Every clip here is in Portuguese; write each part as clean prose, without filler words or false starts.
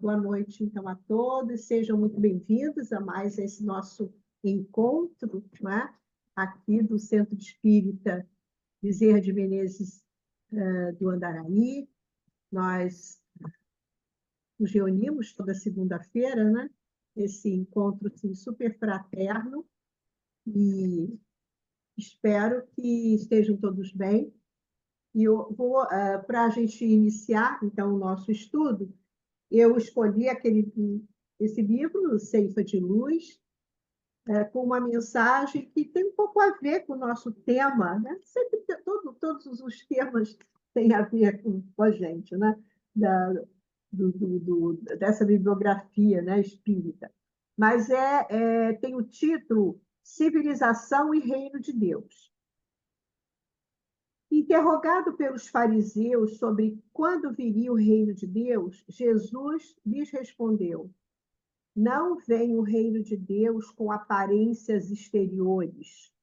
Boa noite, então, a todos. Sejam muito bem-vindos a mais esse nosso encontro, não é? Aqui do Centro Espírita Bezerra de Menezes, do Andaraí. Nós nos reunimos toda segunda-feira, né? Esse encontro assim, super fraterno, e espero que estejam todos bem. E eu vou, para a gente iniciar, então, o nosso estudo, eu escolhi esse livro, Ceifa de Luz, com uma mensagem que tem um pouco a ver com o nosso tema, né? Sempre todos os temas têm a ver com a gente, né? Da, dessa bibliografia, né, espírita. Mas tem o título Civilização e Reino de Deus. Interrogado pelos fariseus sobre quando viria o reino de Deus, Jesus lhes respondeu: não vem o reino de Deus com aparências exteriores.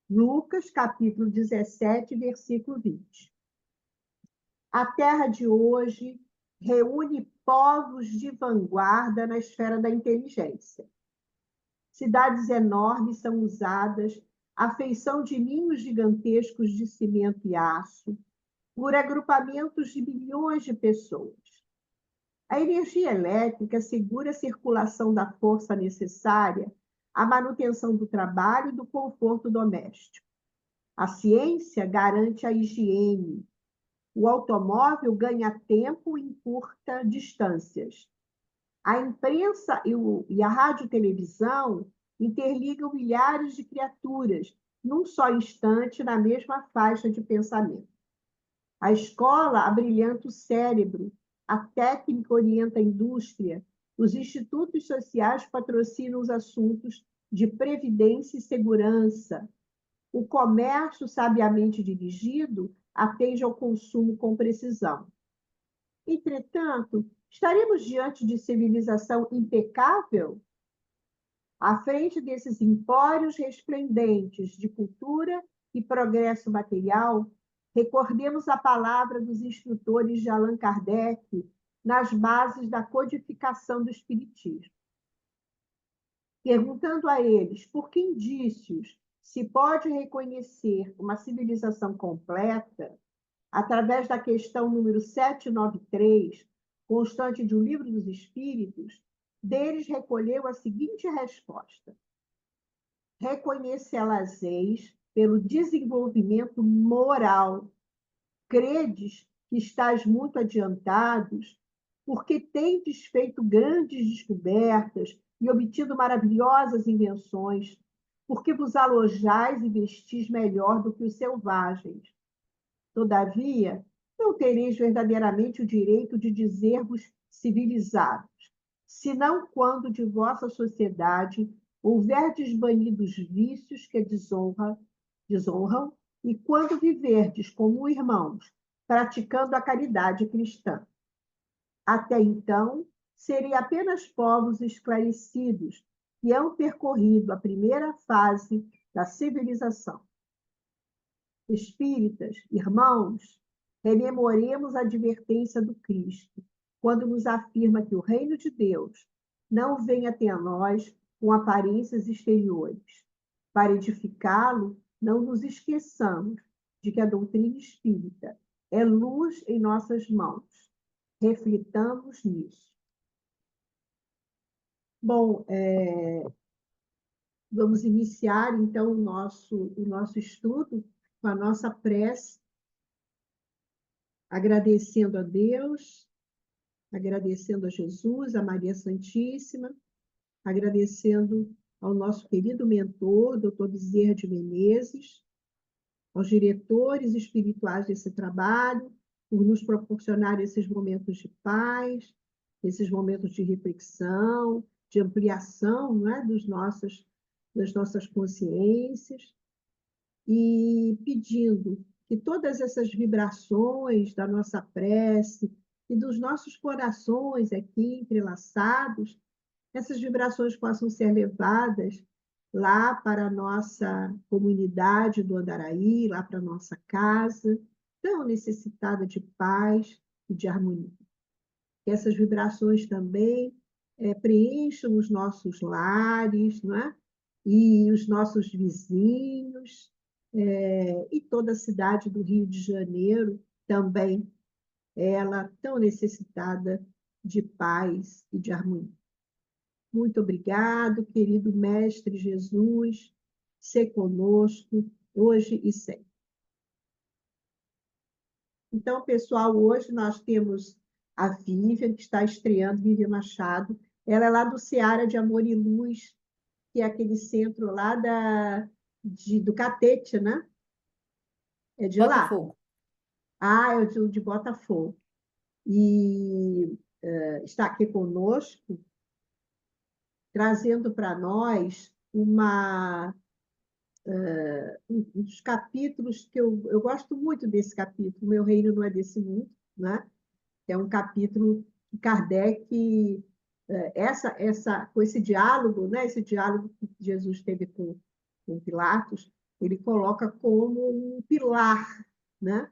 Lucas, capítulo 17, versículo 20. A terra de hoje reúne povos de vanguarda na esfera da inteligência. Cidades enormes são usadas à feição de ninhos gigantescos de cimento e aço, por agrupamentos de milhões de pessoas. A energia elétrica assegura a circulação da força necessária à manutenção do trabalho e do conforto doméstico. A ciência garante a higiene. O automóvel ganha tempo e encurta distâncias. A imprensa e a rádio-televisão interligam milhares de criaturas num só instante na mesma faixa de pensamento. A escola abrilhanta o cérebro, a técnica orienta a indústria, os institutos sociais patrocinam os assuntos de previdência e segurança. O comércio, sabiamente dirigido, atende ao consumo com precisão. Entretanto, estaremos diante de civilização impecável? À frente desses empórios resplendentes de cultura e progresso material, recordemos a palavra dos instrutores de Allan Kardec nas bases da codificação do Espiritismo. Perguntando a eles por que indícios se pode reconhecer uma civilização completa, através da questão número 793, constante de O Livro dos Espíritos, deles recolheu a seguinte resposta: reconhecê-las-eis pelo desenvolvimento moral. Credes que estáis muito adiantados, porque tendes feito grandes descobertas e obtido maravilhosas invenções, porque vos alojais e vestis melhor do que os selvagens. Todavia, não tereis verdadeiramente o direito de dizer-vos civilizados, senão quando de vossa sociedade houverdes banido os vícios que desonram, e quando viverdes como irmãos, praticando a caridade cristã. Até então, serem apenas povos esclarecidos que hão percorrido a primeira fase da civilização. Espíritas, irmãos, rememoremos a advertência do Cristo, quando nos afirma que o reino de Deus não vem até nós com aparências exteriores. Para edificá-lo, não nos esqueçamos de que a doutrina espírita é luz em nossas mãos. Reflitamos nisso. Bom, vamos iniciar, então, o nosso estudo com a nossa prece, agradecendo a Deus, agradecendo a Jesus, a Maria Santíssima, agradecendo ao nosso querido mentor, Dr. Bezerra de Menezes, aos diretores espirituais desse trabalho, por nos proporcionar esses momentos de paz, esses momentos de reflexão, de ampliação, não é, das nossas consciências, e pedindo que todas essas vibrações da nossa prece e dos nossos corações aqui entrelaçados, essas vibrações possam ser levadas lá para a nossa comunidade do Andaraí, lá para a nossa casa, tão necessitada de paz e de harmonia. que essas vibrações também preencham os nossos lares, não é? E os nossos vizinhos, e toda a cidade do Rio de Janeiro também, ela tão necessitada de paz e de harmonia. Muito obrigado, querido Mestre Jesus, ser conosco hoje e sempre. Então, pessoal, hoje nós temos a Vivian, que está estreando, Vivian Machado. Ela é lá do Seara de Amor e Luz, que é aquele centro lá do Catete, né? É de lá. Botafogo. Ah, é o de Botafogo. E está aqui conosco, trazendo para nós um dos capítulos que eu gosto muito desse capítulo, Meu Reino Não É Desse Mundo, né? É um capítulo que Kardec, com esse diálogo, né? Esse diálogo que Jesus teve com Pilatos, ele coloca como um pilar, né?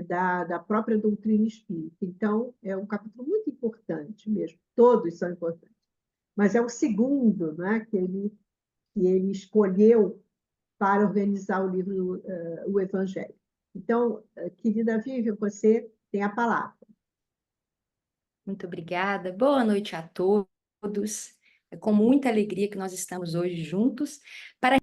Da própria doutrina espírita. Então, é um capítulo muito importante mesmo, todos são importantes, mas é o segundo, né? Que ele escolheu para organizar o livro, o Evangelho. Então, querida Vivian, você tem a palavra. Muito obrigada. Boa noite a todos. É com muita alegria que nós estamos hoje juntos para.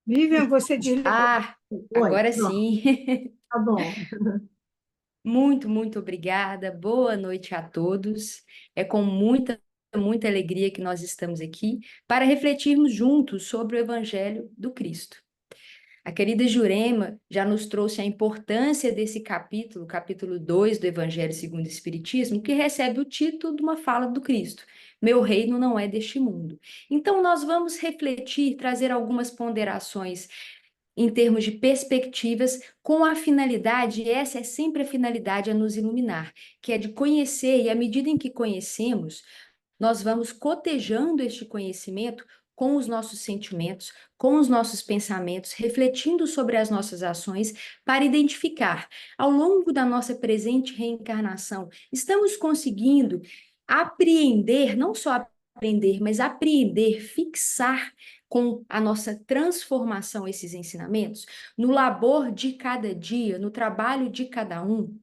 Vivian, você desligou. Ah, Oi, agora pronto, sim. tá bom. Muito obrigada. Boa noite a todos. É com muita alegria que nós estamos aqui para refletirmos juntos sobre o Evangelho do Cristo. A querida Jurema já nos trouxe a importância desse capítulo, capítulo 2 do Evangelho segundo o Espiritismo, que recebe o título de uma fala do Cristo: Meu reino não é deste mundo. Então, nós vamos refletir, trazer algumas ponderações em termos de perspectivas, com a finalidade, e essa é sempre a finalidade, a nos iluminar, que é de conhecer, e à medida em que conhecemos, nós vamos cotejando este conhecimento com os nossos sentimentos, com os nossos pensamentos, refletindo sobre as nossas ações para identificar, ao longo da nossa presente reencarnação, estamos conseguindo apreender, não só aprender, mas apreender, fixar com a nossa transformação esses ensinamentos, no labor de cada dia, no trabalho de cada um.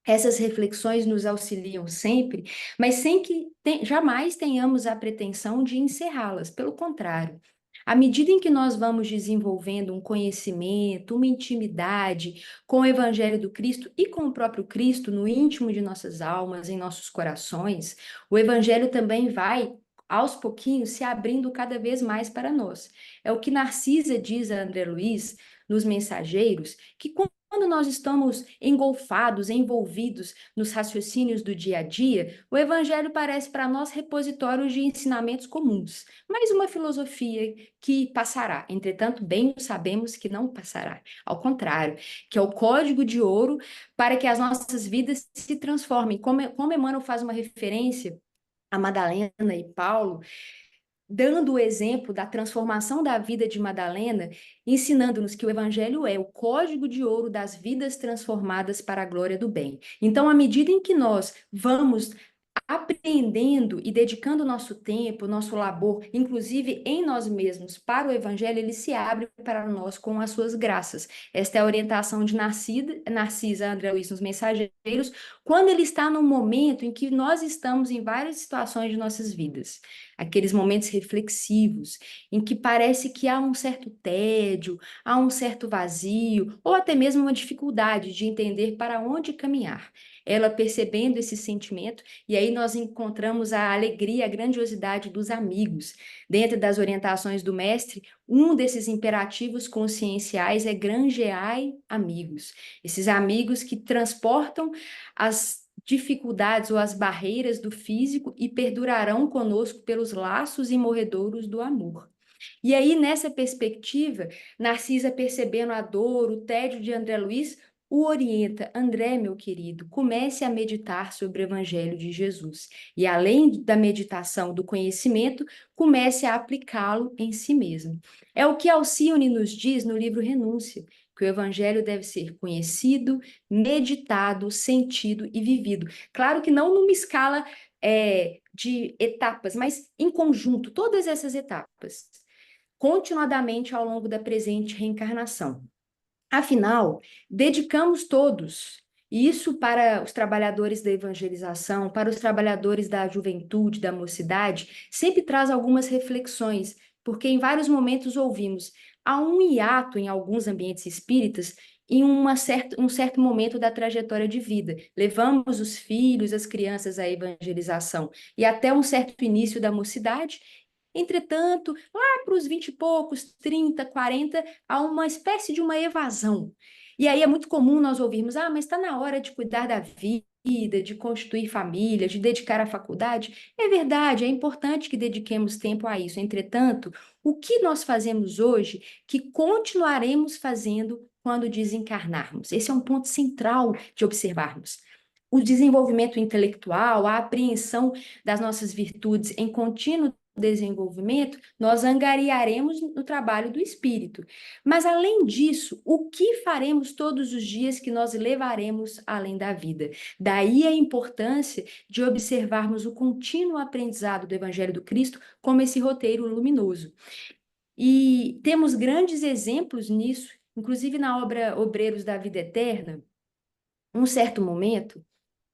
Essas reflexões nos auxiliam sempre, mas sem que jamais tenhamos a pretensão de encerrá-las. Pelo contrário, à medida em que nós vamos desenvolvendo um conhecimento, uma intimidade com o Evangelho do Cristo e com o próprio Cristo no íntimo de nossas almas, em nossos corações, o Evangelho também vai, aos pouquinhos, se abrindo cada vez mais para nós. É o que Narcisa diz a André Luiz nos Mensageiros, que quando nós estamos engolfados, envolvidos nos raciocínios do dia a dia, o Evangelho parece para nós repositório de ensinamentos comuns, mas uma filosofia que passará. Entretanto, bem sabemos que não passará. Ao contrário, que é o código de ouro para que as nossas vidas se transformem. Como Emmanuel faz uma referência a Madalena e Paulo, dando o exemplo da transformação da vida de Madalena, ensinando-nos que o Evangelho é o código de ouro das vidas transformadas para a glória do bem. Então, à medida em que nós vamos apreendendo e dedicando nosso tempo, nosso labor, inclusive em nós mesmos, para o Evangelho, ele se abre para nós com as suas graças. Esta é a orientação de Narcisa André Luiz nos Mensageiros, quando ele está no momento em que nós estamos em várias situações de nossas vidas. Aqueles momentos reflexivos, em que parece que há um certo tédio, há um certo vazio, ou até mesmo uma dificuldade de entender para onde caminhar. Ela percebendo esse sentimento, e aí nós encontramos a alegria, a grandiosidade dos amigos. Dentro das orientações do mestre, um desses imperativos conscienciais é granjeai amigos. Esses amigos que transportam as dificuldades ou as barreiras do físico e perdurarão conosco pelos laços imorredouros do amor. E aí, nessa perspectiva, Narcisa percebendo a dor, o tédio de André Luiz, o orienta: André, meu querido, comece a meditar sobre o Evangelho de Jesus. E além da meditação do conhecimento, comece a aplicá-lo em si mesmo. É o que Alcione nos diz no livro Renúncia, que o Evangelho deve ser conhecido, meditado, sentido e vivido. Claro que não numa escala de etapas, mas em conjunto, todas essas etapas, continuadamente ao longo da presente reencarnação. Afinal, dedicamos todos, e isso para os trabalhadores da evangelização, para os trabalhadores da juventude, da mocidade, sempre traz algumas reflexões, porque em vários momentos ouvimos, há um hiato em alguns ambientes espíritas em um certo momento da trajetória de vida. Levamos os filhos, as crianças à evangelização e até um certo início da mocidade. Entretanto, lá para os 20 e poucos, 30, 40, há uma espécie de uma evasão. E aí é muito comum nós ouvirmos, mas está na hora de cuidar da vida, de constituir família, de dedicar à faculdade. É verdade, é importante que dediquemos tempo a isso. Entretanto, o que nós fazemos hoje que continuaremos fazendo quando desencarnarmos? Esse é um ponto central de observarmos. O desenvolvimento intelectual, a apreensão das nossas virtudes em contínuo desenvolvimento, nós angariaremos no trabalho do espírito. Mas, além disso, o que faremos todos os dias que nós levaremos além da vida? Daí a importância de observarmos o contínuo aprendizado do Evangelho do Cristo como esse roteiro luminoso. E temos grandes exemplos nisso, inclusive na obra Obreiros da Vida Eterna. Um certo momento,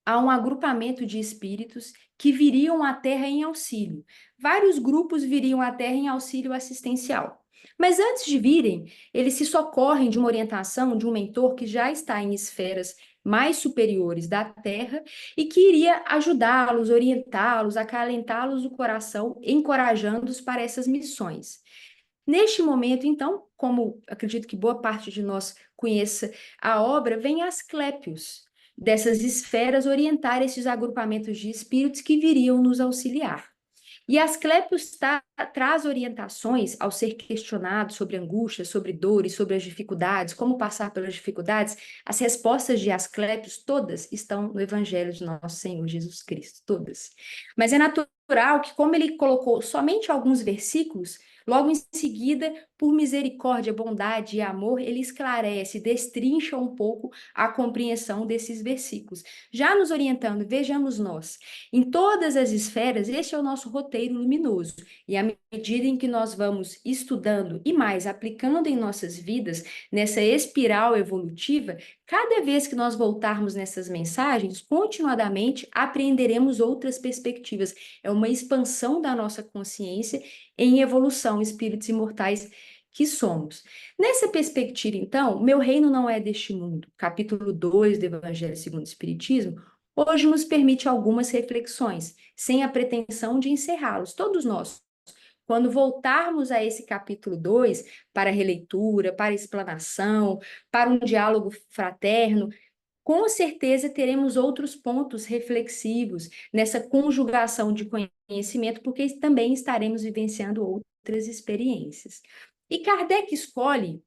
há um agrupamento de espíritos que viriam à Terra em auxílio. Vários grupos viriam à Terra em auxílio assistencial. Mas antes de virem, eles se socorrem de uma orientação de um mentor que já está em esferas mais superiores da Terra e que iria ajudá-los, orientá-los, acalentá-los o coração, encorajando-os para essas missões. Neste momento, então, como acredito que boa parte de nós conheça a obra, vem Asclépios, dessas esferas orientar esses agrupamentos de espíritos que viriam nos auxiliar. E Asclépios traz orientações ao ser questionado sobre angústias, sobre dores, sobre as dificuldades, como passar pelas dificuldades. As respostas de Asclépios, todas, estão no Evangelho de nosso Senhor Jesus Cristo, todas. Mas é natural que, como ele colocou somente alguns versículos, logo em seguida, por misericórdia, bondade e amor, ele esclarece, destrincha um pouco a compreensão desses versículos. Já nos orientando, vejamos nós, em todas as esferas, este é o nosso roteiro luminoso. E à medida em que nós vamos estudando e mais aplicando em nossas vidas, nessa espiral evolutiva, cada vez que nós voltarmos nessas mensagens, continuadamente apreenderemos outras perspectivas. É uma expansão da nossa consciência em evolução, espíritos imortais que somos. Nessa perspectiva, então, meu reino não é deste mundo, capítulo 2 do Evangelho segundo o Espiritismo, hoje nos permite algumas reflexões, sem a pretensão de encerrá-los, todos nós. Quando voltarmos a esse capítulo 2, para releitura, para explanação, para um diálogo fraterno, com certeza teremos outros pontos reflexivos nessa conjugação de conhecimento, porque também estaremos vivenciando outras experiências. E Kardec escolhe,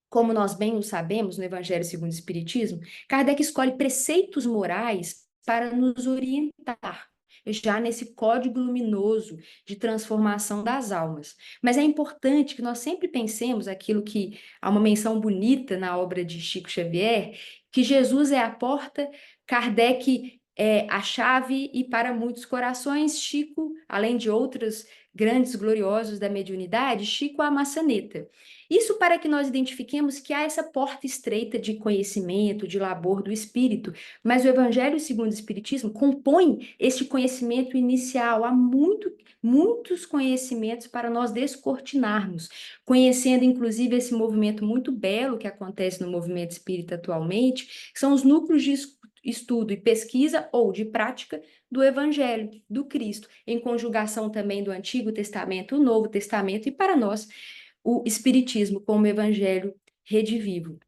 como nós bem o sabemos no Evangelho segundo o Espiritismo, Kardec escolhe preceitos morais para nos orientar, já nesse código luminoso de transformação das almas. Mas é importante que nós sempre pensemos aquilo que há uma menção bonita na obra de Chico Xavier, que Jesus é a porta, Kardec é a chave e para muitos corações, Chico, além de outros grandes gloriosos da mediunidade, Chico a maçaneta. Isso para que nós identifiquemos que há essa porta estreita de conhecimento, de labor do espírito, mas o Evangelho segundo o Espiritismo compõe este conhecimento inicial. Há muitos conhecimentos para nós descortinarmos, conhecendo inclusive esse movimento muito belo que acontece no movimento espírita atualmente, que são os núcleos de estudo e pesquisa ou de prática do Evangelho, do Cristo, em conjugação também do Antigo Testamento, o Novo Testamento, e para nós, o Espiritismo como Evangelho redivivo.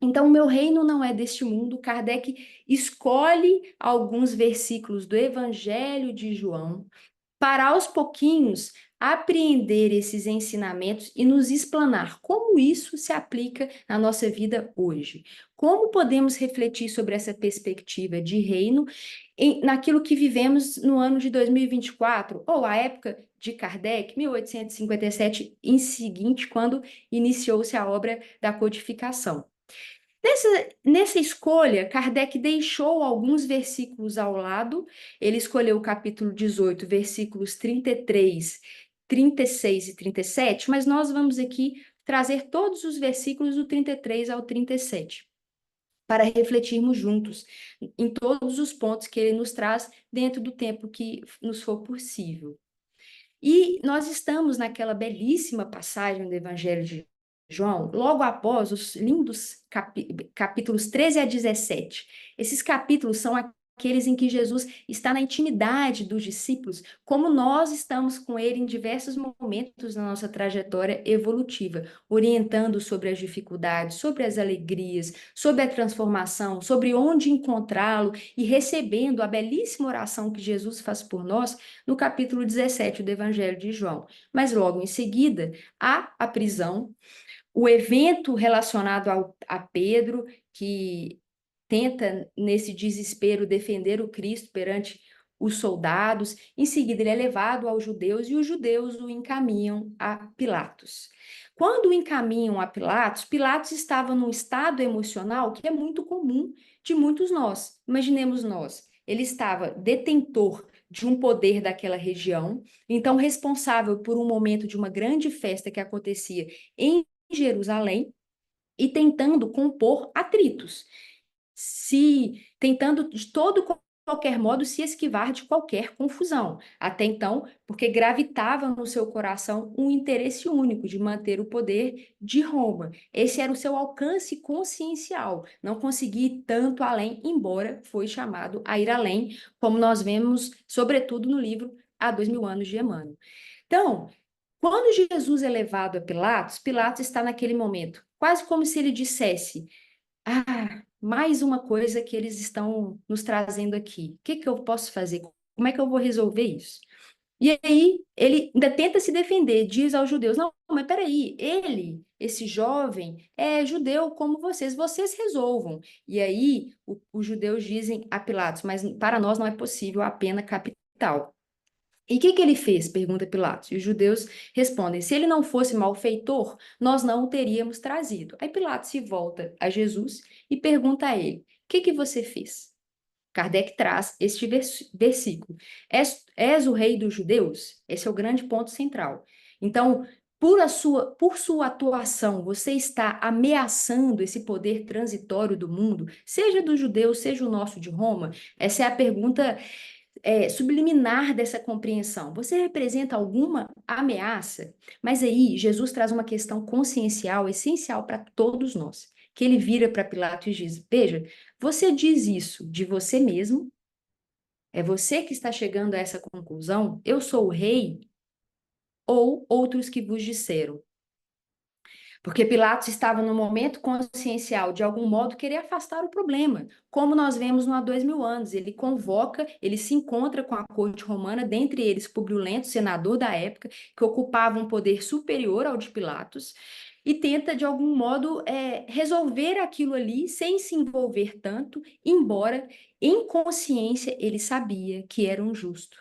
Então, o meu reino não é deste mundo. Kardec escolhe alguns versículos do Evangelho de João para, aos pouquinhos, apreender esses ensinamentos e nos explanar como isso se aplica na nossa vida hoje. Como podemos refletir sobre essa perspectiva de reino naquilo que vivemos no ano de 2024, ou a época de Kardec, 1857, em seguinte, quando iniciou-se a obra da codificação. Nessa escolha, Kardec deixou alguns versículos ao lado. Ele escolheu o capítulo 18, versículos 33, 36 e 37, mas nós vamos aqui trazer todos os versículos do 33 ao 37, para refletirmos juntos em todos os pontos que ele nos traz dentro do tempo que nos for possível. E nós estamos naquela belíssima passagem do Evangelho de João, logo após os lindos capítulos 13 a 17. Esses capítulos são aqueles em que Jesus está na intimidade dos discípulos, como nós estamos com ele em diversos momentos na nossa trajetória evolutiva, orientando sobre as dificuldades, sobre as alegrias, sobre a transformação, sobre onde encontrá-lo e recebendo a belíssima oração que Jesus faz por nós no capítulo 17 do Evangelho de João. Mas logo em seguida, há a prisão, o evento relacionado a Pedro, que tenta, nesse desespero, defender o Cristo perante os soldados. Em seguida, ele é levado aos judeus e os judeus o encaminham a Pilatos. Quando o encaminham a Pilatos, Pilatos estava num estado emocional que é muito comum de muitos nós. Imaginemos nós, ele estava detentor de um poder daquela região, então responsável por um momento de uma grande festa que acontecia em Jerusalém e tentando compor atritos, tentando de qualquer modo se esquivar de qualquer confusão. Até então, porque gravitava no seu coração um interesse único de manter o poder de Roma. Esse era o seu alcance consciencial. Não conseguia ir tanto além, embora foi chamado a ir além, como nós vemos, sobretudo no livro Há 2000 anos de Emmanuel. Então, quando Jesus é levado a Pilatos, Pilatos está naquele momento, quase como se ele dissesse: mais uma coisa que eles estão nos trazendo aqui. O que eu posso fazer? Como é que eu vou resolver isso? E aí, ele ainda tenta se defender, diz aos judeus: não, mas peraí, esse jovem, é judeu como vocês resolvam. E aí, os judeus dizem a Pilatos: mas para nós não é possível a pena capital. E o que ele fez? Pergunta Pilatos. E os judeus respondem: se ele não fosse malfeitor, nós não o teríamos trazido. Aí Pilatos se volta a Jesus e pergunta a ele: o que você fez? Kardec traz este versículo. És o rei dos judeus? Esse é o grande ponto central. Então, por sua atuação, você está ameaçando esse poder transitório do mundo, seja dos judeus, seja o nosso de Roma? Essa é a pergunta subliminar dessa compreensão. Você representa alguma ameaça? Mas aí Jesus traz uma questão consciencial essencial para todos nós, que ele vira para Pilatos e diz: veja, você diz isso de você mesmo? É você que está chegando a essa conclusão? Eu sou o rei? Ou outros que vos disseram? Porque Pilatos estava no momento consciencial, de algum modo, querer afastar o problema. Como nós vemos no há 2000 anos, ele convoca, ele se encontra com a corte romana, dentre eles Públio Lento, senador da época, que ocupava um poder superior ao de Pilatos, e tenta, de algum modo, resolver aquilo ali sem se envolver tanto, embora, em consciência, ele sabia que era um justo,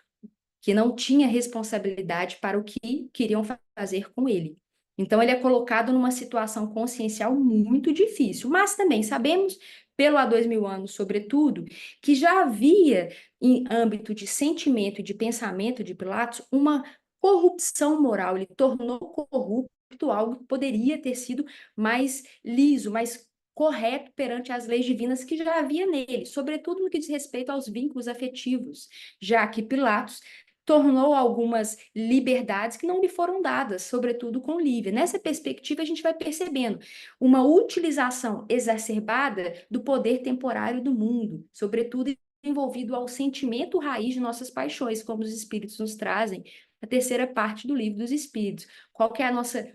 que não tinha responsabilidade para o que queriam fazer com ele. Então, ele é colocado numa situação consciencial muito difícil, mas também sabemos, pelo há 2000 anos, sobretudo, que já havia, em âmbito de sentimento e de pensamento de Pilatos, uma corrupção moral. Ele tornou corrupto algo que poderia ter sido mais liso, mais correto perante as leis divinas que já havia nele, sobretudo no que diz respeito aos vínculos afetivos, já que Pilatos tornou algumas liberdades que não lhe foram dadas, sobretudo com Lívia. Nessa perspectiva, a gente vai percebendo uma utilização exacerbada do poder temporário do mundo, sobretudo envolvido ao sentimento raiz de nossas paixões, como os espíritos nos trazem, a terceira parte do Livro dos Espíritos. Qual que é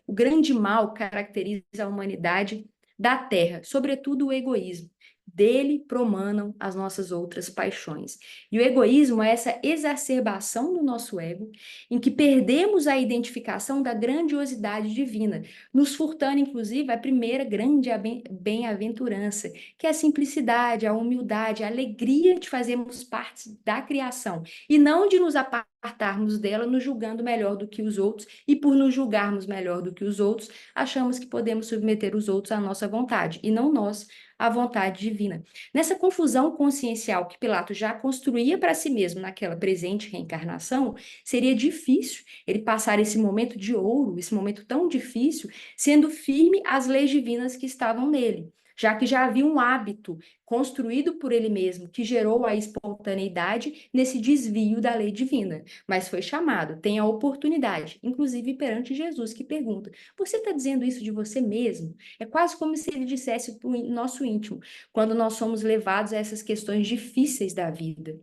o grande mal que caracteriza a humanidade da Terra? Sobretudo o egoísmo. dele promanam as nossas outras paixões. E o egoísmo é essa exacerbação do nosso ego, em que perdemos a identificação da grandiosidade divina, nos furtando, inclusive, a primeira grande bem-aventurança, que é a simplicidade, a humildade, a alegria de fazermos parte da criação, e não de nos apartarmos dela, nos julgando melhor do que os outros, e por nos julgarmos melhor do que os outros, achamos que podemos submeter os outros à nossa vontade, e não nós à vontade divina. Nessa confusão consciencial que Pilatos já construía para si mesmo naquela presente reencarnação, seria difícil ele passar esse momento de ouro, esse momento tão difícil, sendo firme às leis divinas que estavam nele, já que já havia um hábito construído por ele mesmo que gerou a espontaneidade nesse desvio da lei divina. Mas foi chamado, tem a oportunidade, inclusive perante Jesus, que pergunta: você está dizendo isso de você mesmo? É quase como se ele dissesse para o nosso íntimo, quando nós somos levados a essas questões difíceis da vida.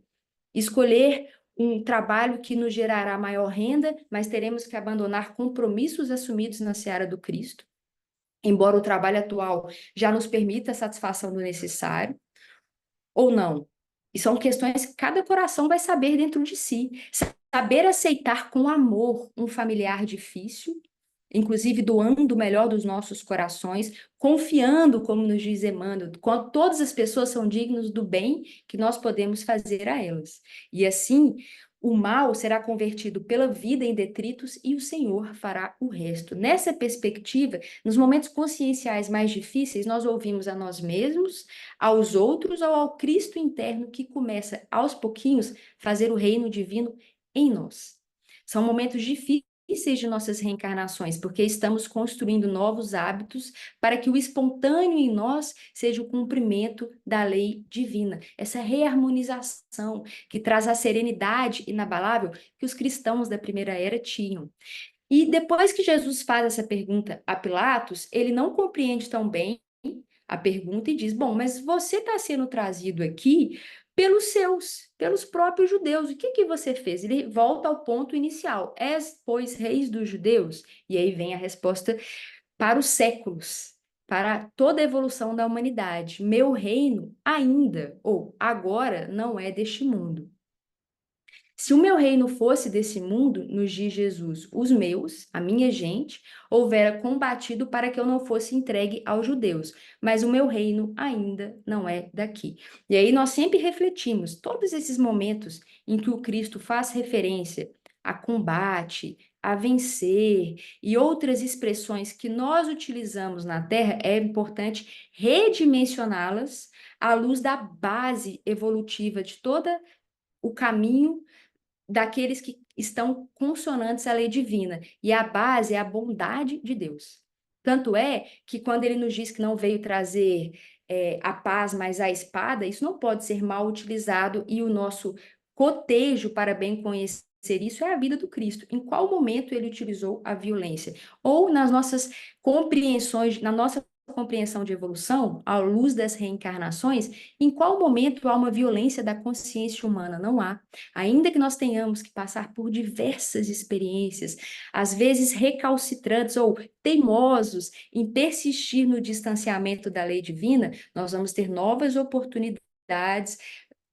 Escolher um trabalho que nos gerará maior renda, mas teremos que abandonar compromissos assumidos na seara do Cristo, embora o trabalho atual já nos permita a satisfação do necessário, ou não. E são questões que cada coração vai saber dentro de si. Saber aceitar com amor um familiar difícil, inclusive doando o melhor dos nossos corações, confiando, como nos diz Emmanuel, quando todas as pessoas são dignas do bem que nós podemos fazer a elas. E assim, o mal será convertido pela vida em detritos e o Senhor fará o resto. Nessa perspectiva, nos momentos conscienciais mais difíceis, nós ouvimos a nós mesmos, aos outros ou ao Cristo interno que começa, aos pouquinhos, fazer o reino divino em nós. São momentos difíceis de nossas reencarnações, porque estamos construindo novos hábitos para que o espontâneo em nós seja o cumprimento da lei divina, essa reharmonização que traz a serenidade inabalável que os cristãos da primeira era tinham. E depois que Jesus faz essa pergunta a Pilatos, ele não compreende tão bem a pergunta e diz: bom, mas você está sendo trazido aqui pelos próprios judeus. O que você fez? Ele volta ao ponto inicial. És, pois, reis dos judeus? E aí vem a resposta para os séculos, para toda a evolução da humanidade. Meu reino ainda, ou agora, não é deste mundo. Se o meu reino fosse desse mundo, nos diz Jesus, os meus, a minha gente, houvera combatido para que eu não fosse entregue aos judeus, mas o meu reino ainda não é daqui. E aí nós sempre refletimos, todos esses momentos em que o Cristo faz referência a combate, a vencer e outras expressões que nós utilizamos na Terra, é importante redimensioná-las à luz da base evolutiva de todo o caminho daqueles que estão consonantes à lei divina. E a base é a bondade de Deus. Tanto é que quando ele nos diz que não veio trazer a paz, mas a espada, isso não pode ser mal utilizado e o nosso cotejo para bem conhecer isso é a vida do Cristo. Em qual momento ele utilizou a violência? Ou nas nossas compreensões, na nossa compreensão de evolução, à luz das reencarnações, em qual momento há uma violência da consciência humana? Não há. Ainda que nós tenhamos que passar por diversas experiências, às vezes recalcitrantes ou teimosos em persistir no distanciamento da lei divina, nós vamos ter novas oportunidades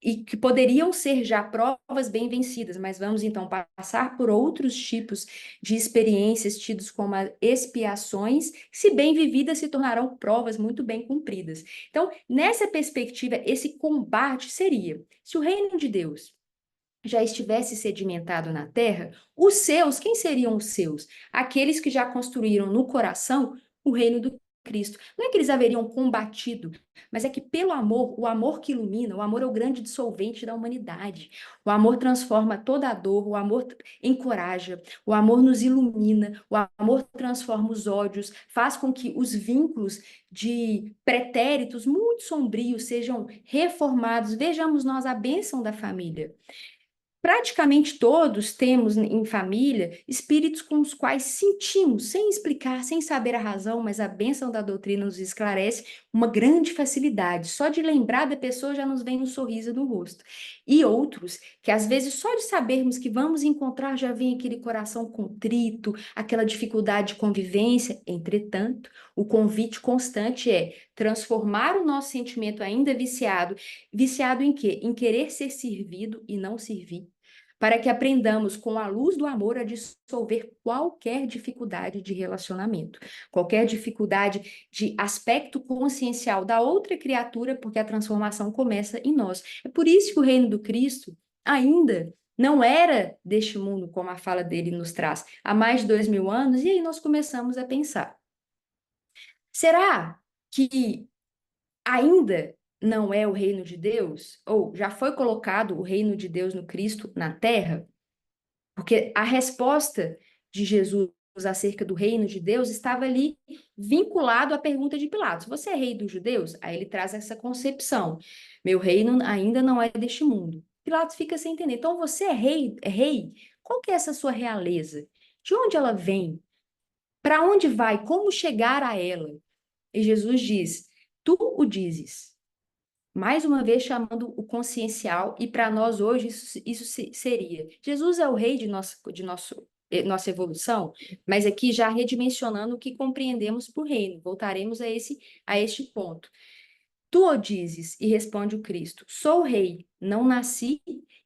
e que poderiam ser já provas bem vencidas, mas vamos então passar por outros tipos de experiências tidos como expiações, que, se bem vividas, se tornarão provas muito bem cumpridas. Então, nessa perspectiva, esse combate seria, se o reino de Deus já estivesse sedimentado na terra, os seus, quem seriam os seus? Aqueles que já construíram no coração o reino do Cristo. Não é que eles haveriam combatido, mas é que pelo amor, o amor que ilumina, o amor é o grande dissolvente da humanidade. O amor transforma toda a dor, o amor encoraja, o amor nos ilumina, o amor transforma os ódios, faz com que os vínculos de pretéritos muito sombrios sejam reformados. Vejamos nós a bênção da família. praticamente todos temos em família espíritos com os quais sentimos, sem explicar, sem saber a razão, mas a bênção da doutrina nos esclarece, uma grande facilidade. Só de lembrar da pessoa já nos vem um sorriso no rosto. E outros que às vezes só de sabermos que vamos encontrar já vem aquele coração contrito, aquela dificuldade de convivência. Entretanto, o convite constante é transformar o nosso sentimento ainda viciado. Viciado em quê? Em querer ser servido e não servir, para que aprendamos com a luz do amor a dissolver qualquer dificuldade de relacionamento, qualquer dificuldade de aspecto consciencial da outra criatura, porque a transformação começa em nós. É por isso que o reino do Cristo ainda não era deste mundo, como a fala dele nos traz, há mais de 2000 anos, e aí nós começamos a pensar, será que ainda não é o reino de Deus? Ou já foi colocado o reino de Deus no Cristo na terra? Porque a resposta de Jesus acerca do reino de Deus estava ali vinculado à pergunta de Pilatos. Você é rei dos judeus? Aí ele traz essa concepção. Meu reino ainda não é deste mundo. Pilatos fica sem entender. Então você é rei? É rei? Qual que é essa sua realeza? De onde ela vem? Para onde vai? Como chegar a ela? E Jesus diz: tu o dizes. Mais uma vez chamando o consciencial, e para nós hoje isso seria: Jesus é o rei de nossa evolução, mas aqui já redimensionando o que compreendemos por reino. Voltaremos a este ponto. Tu o dizes, e responde o Cristo: sou rei, não nasci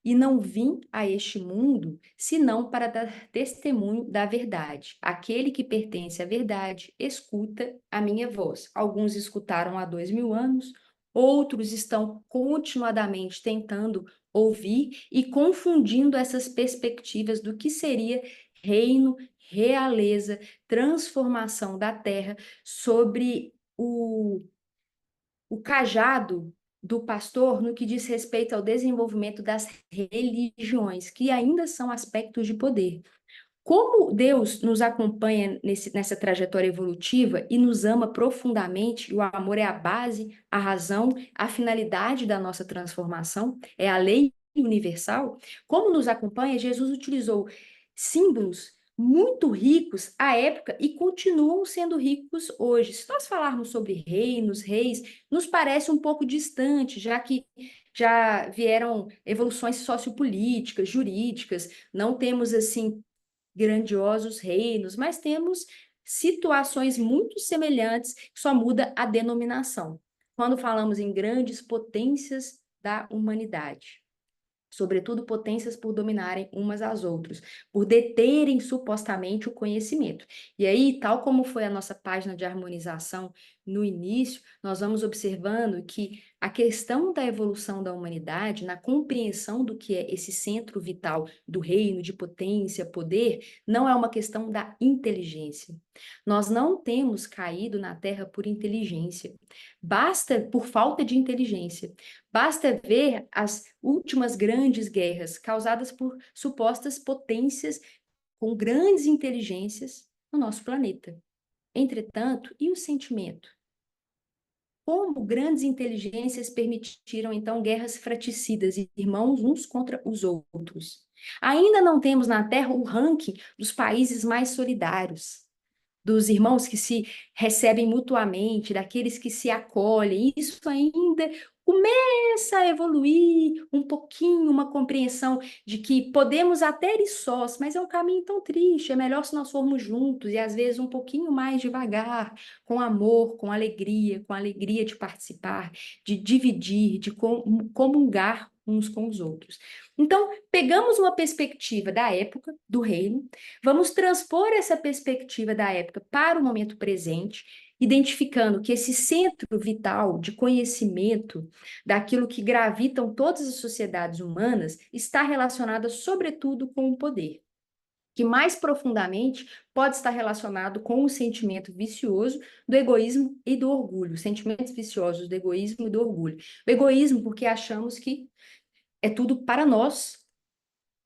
e não vim a este mundo, senão para dar testemunho da verdade. Aquele que pertence à verdade, escuta a minha voz. Alguns escutaram há 2000 anos, outros estão continuadamente tentando ouvir e confundindo essas perspectivas do que seria reino, realeza, transformação da terra sobre o cajado do pastor no que diz respeito ao desenvolvimento das religiões, que ainda são aspectos de poder. Como Deus nos acompanha nessa trajetória evolutiva e nos ama profundamente, e o amor é a base, a razão, a finalidade da nossa transformação, é a lei universal. Como nos acompanha, Jesus utilizou símbolos muito ricos à época e continuam sendo ricos hoje. Se nós falarmos sobre reinos, reis, nos parece um pouco distante, já que já vieram evoluções sociopolíticas, jurídicas, não temos assim grandiosos reinos, mas temos situações muito semelhantes, só muda a denominação. Quando falamos em grandes potências da humanidade, sobretudo potências por dominarem umas às outras, por deterem supostamente o conhecimento. E aí, tal como foi a nossa página de harmonização no início, nós vamos observando que a questão da evolução da humanidade, na compreensão do que é esse centro vital do reino, de potência, poder, não é uma questão da inteligência. Nós não temos caído na Terra por inteligência, basta por falta de inteligência. Basta ver as últimas grandes guerras causadas por supostas potências com grandes inteligências no nosso planeta. Entretanto, e o sentimento? Como grandes inteligências permitiram, então, guerras fratricidas, irmãos uns contra os outros? Ainda não temos na Terra o ranking dos países mais solidários, dos irmãos que se recebem mutuamente, daqueles que se acolhem. Isso ainda começa a evoluir um pouquinho, uma compreensão de que podemos até ir sós, mas é um caminho tão triste, é melhor se nós formos juntos, e às vezes um pouquinho mais devagar, com amor, com alegria de participar, de dividir, de comungar uns com os outros. Então, pegamos uma perspectiva da época, do reino, vamos transpor essa perspectiva da época para o momento presente, identificando que esse centro vital de conhecimento daquilo que gravitam todas as sociedades humanas está relacionado sobretudo com o poder, que mais profundamente pode estar relacionado com o sentimento vicioso do egoísmo e do orgulho, sentimentos viciosos do egoísmo e do orgulho. O egoísmo porque achamos que é tudo para nós,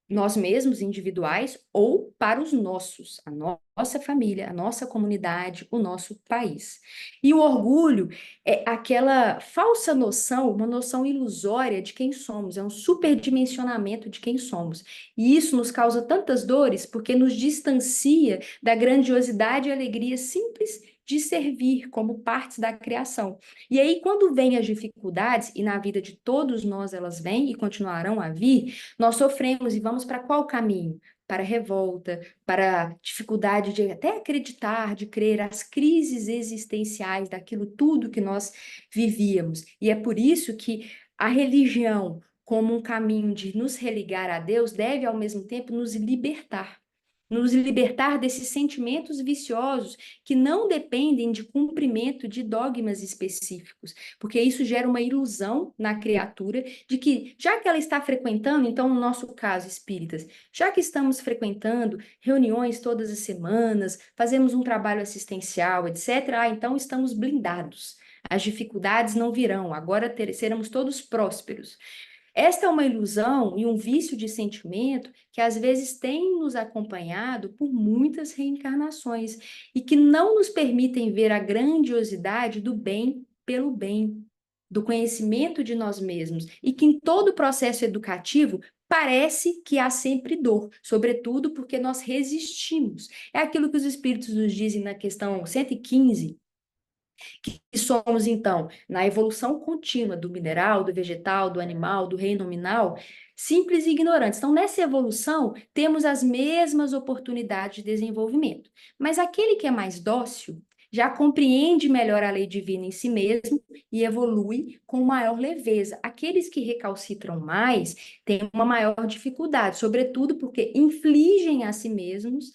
nós mesmos, individuais, ou para os nossos, a nossa família, a nossa comunidade, o nosso país. E o orgulho é aquela falsa noção, uma noção ilusória de quem somos, é um superdimensionamento de quem somos. E isso nos causa tantas dores porque nos distancia da grandiosidade e alegria simples de servir como partes da criação. E aí, quando vêm as dificuldades, e na vida de todos nós elas vêm e continuarão a vir, nós sofremos e vamos para qual caminho? Para a revolta, para a dificuldade de até acreditar, de crer, as crises existenciais daquilo tudo que nós vivíamos. E é por isso que a religião, como um caminho de nos religar a Deus, deve ao mesmo tempo nos libertar desses sentimentos viciosos que não dependem de cumprimento de dogmas específicos, porque isso gera uma ilusão na criatura de que, já que ela está frequentando, então, no nosso caso, espíritas, já que estamos frequentando reuniões todas as semanas, fazemos um trabalho assistencial, etc., então estamos blindados. As dificuldades não virão, agora seremos todos prósperos. Esta é uma ilusão e um vício de sentimento que às vezes tem nos acompanhado por muitas reencarnações e que não nos permitem ver a grandiosidade do bem pelo bem, do conhecimento de nós mesmos, e que em todo o processo educativo parece que há sempre dor, sobretudo porque nós resistimos. É aquilo que os espíritos nos dizem na questão 115, que somos, então, na evolução contínua do mineral, do vegetal, do animal, do reino nominal, simples e ignorantes. Então, nessa evolução, temos as mesmas oportunidades de desenvolvimento. Mas aquele que é mais dócil já compreende melhor a lei divina em si mesmo e evolui com maior leveza. Aqueles que recalcitram mais têm uma maior dificuldade, sobretudo porque infligem a si mesmos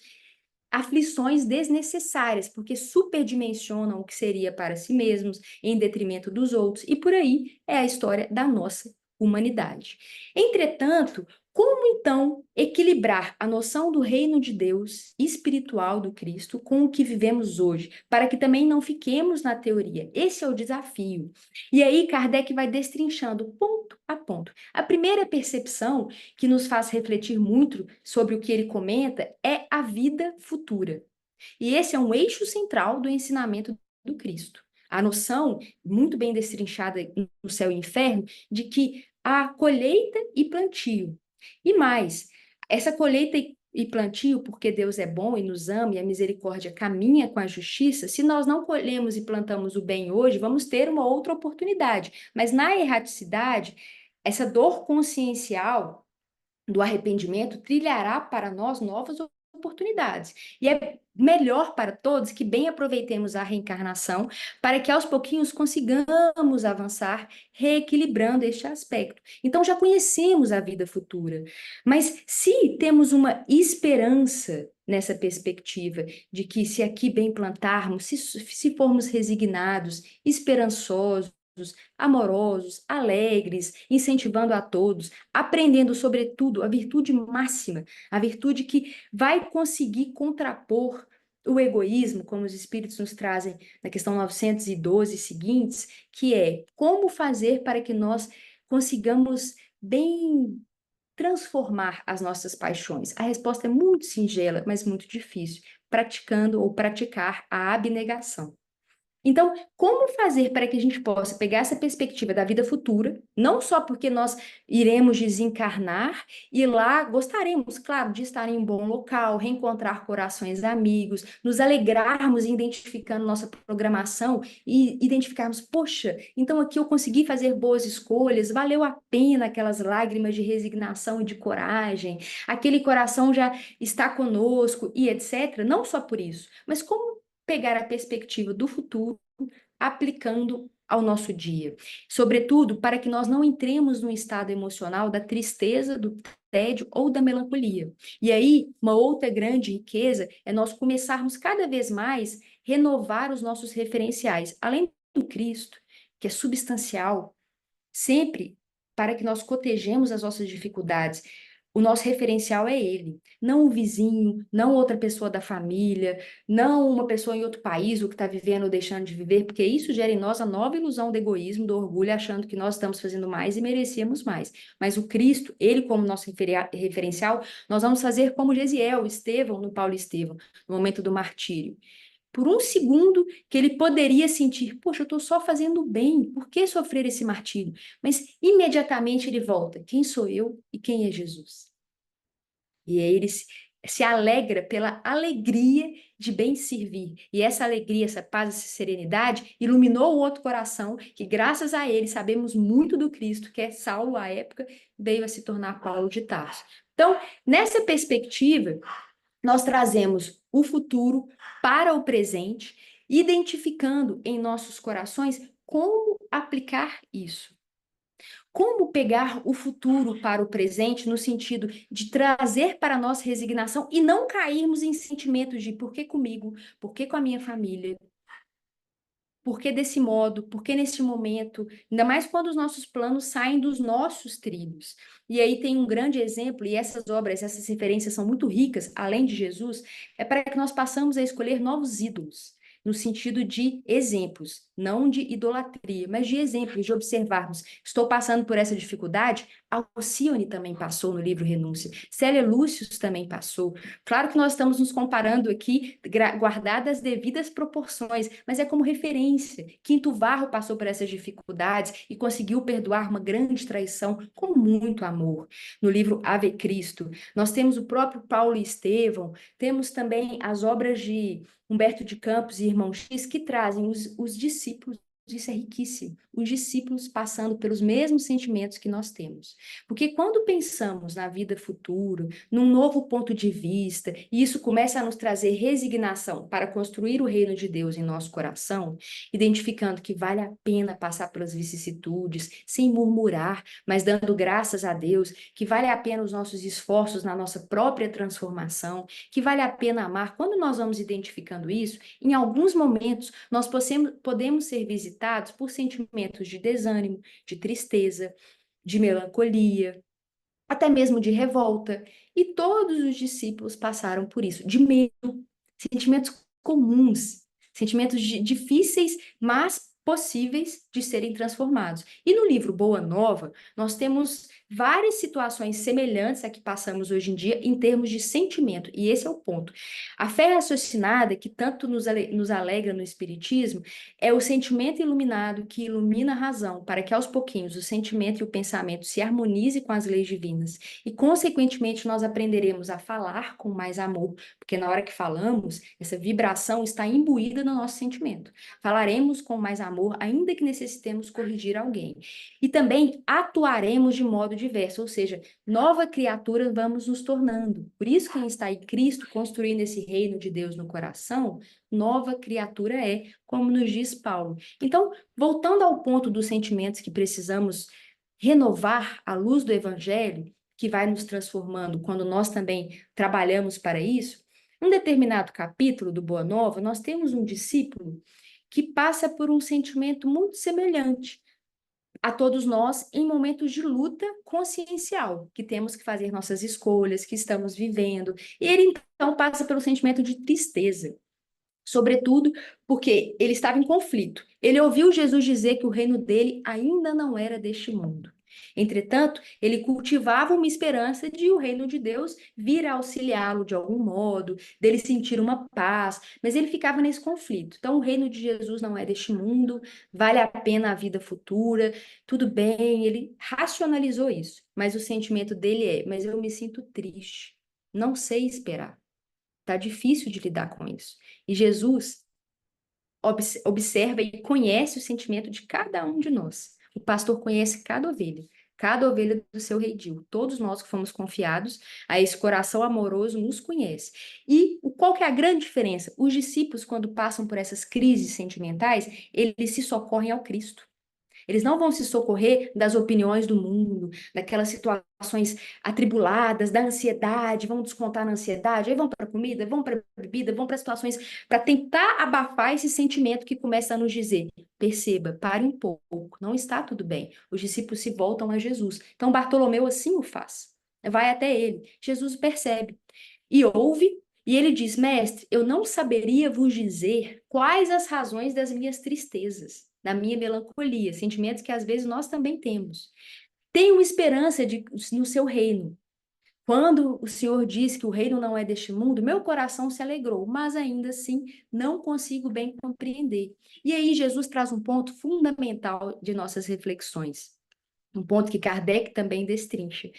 aflições desnecessárias, porque superdimensionam o que seria para si mesmos, em detrimento dos outros, e por aí é a história da nossa humanidade. Entretanto, como então equilibrar a noção do reino de Deus espiritual do Cristo com o que vivemos hoje, para que também não fiquemos na teoria? Esse é o desafio. E aí Kardec vai destrinchando ponto a ponto. A primeira percepção que nos faz refletir muito sobre o que ele comenta é a vida futura. E esse é um eixo central do ensinamento do Cristo. A noção, muito bem destrinchada no Céu e Inferno, de que há colheita e plantio. E mais, essa colheita e plantio, porque Deus é bom e nos ama e a misericórdia caminha com a justiça, se nós não colhemos e plantamos o bem hoje, vamos ter uma outra oportunidade. Mas na erraticidade, essa dor consciencial do arrependimento trilhará para nós novas oportunidades. E é melhor para todos que bem aproveitemos a reencarnação para que aos pouquinhos consigamos avançar, reequilibrando este aspecto. Então já conhecemos a vida futura, mas se temos uma esperança nessa perspectiva de que se aqui bem plantarmos, se formos resignados, esperançosos, amorosos, alegres, incentivando a todos, aprendendo, sobretudo, a virtude máxima, a virtude que vai conseguir contrapor o egoísmo, como os espíritos nos trazem na questão 912 seguintes, que é como fazer para que nós consigamos bem transformar as nossas paixões. A resposta é muito singela, mas muito difícil, praticando ou praticar a abnegação. Então, como fazer para que a gente possa pegar essa perspectiva da vida futura, não só porque nós iremos desencarnar e lá gostaríamos, claro, de estar em um bom local, reencontrar corações amigos, nos alegrarmos identificando nossa programação e identificarmos, poxa, então aqui eu consegui fazer boas escolhas, valeu a pena aquelas lágrimas de resignação e de coragem, aquele coração já está conosco e etc. Não só por isso, mas como pegar a perspectiva do futuro aplicando ao nosso dia. Sobretudo, para que nós não entremos num estado emocional da tristeza, do tédio ou da melancolia. E aí, uma outra grande riqueza é nós começarmos cada vez mais renovar os nossos referenciais. Além do Cristo, que é substancial, sempre para que nós cotejemos as nossas dificuldades, o nosso referencial é ele, não o vizinho, não outra pessoa da família, não uma pessoa em outro país, o que está vivendo ou deixando de viver, porque isso gera em nós a nova ilusão do egoísmo, do orgulho, achando que nós estamos fazendo mais e merecíamos mais. Mas o Cristo, ele como nosso referencial, nós vamos fazer como Gesiel, Estevão, no Paulo e Estevão, no momento do martírio. Por um segundo que ele poderia sentir, poxa, eu estou só fazendo bem, por que sofrer esse martírio? Mas imediatamente ele volta, quem sou eu e quem é Jesus? E aí ele se alegra pela alegria de bem servir. E essa alegria, essa paz, essa serenidade iluminou o outro coração, que graças a ele sabemos muito do Cristo, que é Saulo à época, veio a se tornar Paulo de Tarso. Então, nessa perspectiva, nós trazemos o futuro para o presente, identificando em nossos corações como aplicar isso. Como pegar o futuro para o presente no sentido de trazer para nós resignação e não cairmos em sentimentos de por que comigo, por que com a minha família, por que desse modo, por que nesse momento, ainda mais quando os nossos planos saem dos nossos trilhos. E aí tem um grande exemplo, e essas obras, essas referências são muito ricas, além de Jesus, é para que nós possamos a escolher novos ídolos, no sentido de exemplos, não de idolatria, mas de exemplos, de observarmos. Estou passando por essa dificuldade, Alcione também passou no livro Renúncia, Célia Lúcius também passou. Claro que nós estamos nos comparando aqui, guardadas as devidas proporções, mas é como referência. Quinto Varro passou por essas dificuldades e conseguiu perdoar uma grande traição com muito amor. No livro Ave Cristo, nós temos o próprio Paulo e Estevão, temos também as obras de Humberto de Campos e Irmão X, que trazem os discípulos. Isso é riquíssimo. Os discípulos passando pelos mesmos sentimentos que nós temos. Porque quando pensamos na vida futura, num novo ponto de vista, e isso começa a nos trazer resignação para construir o reino de Deus em nosso coração, identificando que vale a pena passar pelas vicissitudes, sem murmurar, mas dando graças a Deus, que vale a pena os nossos esforços na nossa própria transformação, que vale a pena amar. Quando nós vamos identificando isso, em alguns momentos nós podemos ser visitados por sentimentos de desânimo, de tristeza, de melancolia, até mesmo de revolta. E todos os discípulos passaram por isso, de medo, sentimentos comuns, sentimentos difíceis, mas possíveis de serem transformados. E no livro Boa Nova, nós temos várias situações semelhantes a que passamos hoje em dia em termos de sentimento, e esse é o ponto. A fé raciocinada, que tanto nos alegra no Espiritismo, é o sentimento iluminado que ilumina a razão, para que aos pouquinhos o sentimento e o pensamento se harmonizem com as leis divinas, e consequentemente nós aprenderemos a falar com mais amor, porque na hora que falamos, essa vibração está imbuída no nosso sentimento. Falaremos com mais amor, ainda que necessitemos corrigir alguém. E também atuaremos de modo diverso, ou seja, nova criatura vamos nos tornando. Por isso, quem está em Cristo, construindo esse reino de Deus no coração, nova criatura é, como nos diz Paulo. Então, voltando ao ponto dos sentimentos que precisamos renovar à luz do Evangelho, que vai nos transformando quando nós também trabalhamos para isso, um determinado capítulo do Boa Nova, nós temos um discípulo que passa por um sentimento muito semelhante a todos nós em momentos de luta consciencial, que temos que fazer nossas escolhas, que estamos vivendo. E ele, então, passa pelo sentimento de tristeza, sobretudo porque ele estava em conflito. Ele ouviu Jesus dizer que o reino dele ainda não era deste mundo. Entretanto, ele cultivava uma esperança de o reino de Deus vir a auxiliá-lo de algum modo, dele sentir uma paz, mas ele ficava nesse conflito. Então, o reino de Jesus não é deste mundo, vale a pena a vida futura, tudo bem, ele racionalizou isso, mas o sentimento dele é: mas eu me sinto triste, não sei esperar, tá difícil de lidar com isso. E Jesus observa e conhece o sentimento de cada um de nós. O pastor conhece cada ovelha do seu redil. Todos nós que fomos confiados a esse coração amoroso nos conhece. E qual que é a grande diferença? Os discípulos, quando passam por essas crises sentimentais, eles se socorrem ao Cristo. Eles não vão se socorrer das opiniões do mundo, daquelas situações atribuladas, da ansiedade, vão descontar na ansiedade, aí vão para a comida, vão para a bebida, vão para situações para tentar abafar esse sentimento que começa a nos dizer: perceba, pare um pouco, não está tudo bem. Os discípulos se voltam a Jesus. Então Bartolomeu assim o faz. vai até ele. Jesus percebe e ouve, e ele diz: Mestre, eu não saberia vos dizer quais as razões das minhas tristezas, da minha melancolia, sentimentos que às vezes nós também temos. Tenho esperança no seu reino. Quando o Senhor diz que o reino não é deste mundo, meu coração se alegrou, mas ainda assim não consigo bem compreender. E aí Jesus traz um ponto fundamental de nossas reflexões, um ponto que Kardec também destrincha,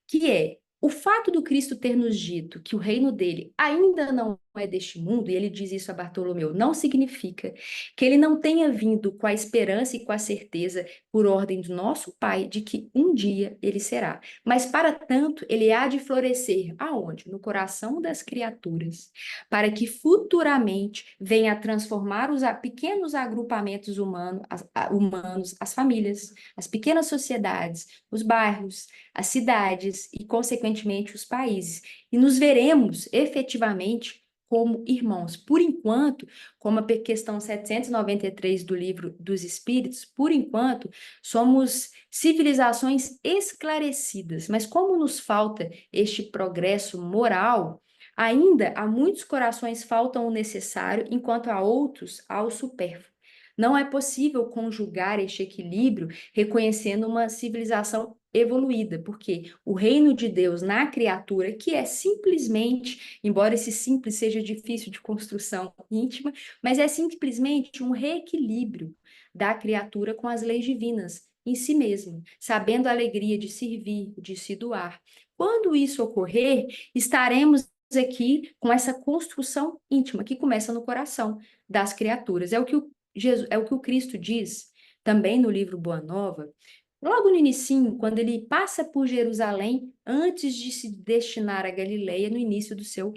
que é o fato do Cristo ter nos dito que o reino dele ainda não é deste mundo, e ele diz isso a Bartolomeu, não significa que ele não tenha vindo com a esperança e com a certeza, por ordem do nosso Pai, de que um dia ele será. Mas, para tanto, ele há de florescer aonde? No coração das criaturas, para que futuramente venha a transformar os pequenos agrupamentos humanos, as famílias, as pequenas sociedades, os bairros, as cidades e, consequentemente, os países. E nos veremos efetivamente como irmãos. Por enquanto, como a questão 793 do Livro dos Espíritos, por enquanto, somos civilizações esclarecidas. Mas como nos falta este progresso moral, ainda há muitos corações faltam o necessário, enquanto a outros há o supérfluo. Não é possível conjugar este equilíbrio reconhecendo uma civilização evoluída, porque o reino de Deus na criatura, que é simplesmente, embora esse simples seja difícil de construção íntima, mas é simplesmente um reequilíbrio da criatura com as leis divinas em si mesmo, sabendo a alegria de servir, de se doar. Quando isso ocorrer, estaremos aqui com essa construção íntima que começa no coração das criaturas. É o que o Cristo diz também no livro Boa Nova, logo no inicinho, quando ele passa por Jerusalém, antes de se destinar a Galileia, no início do seu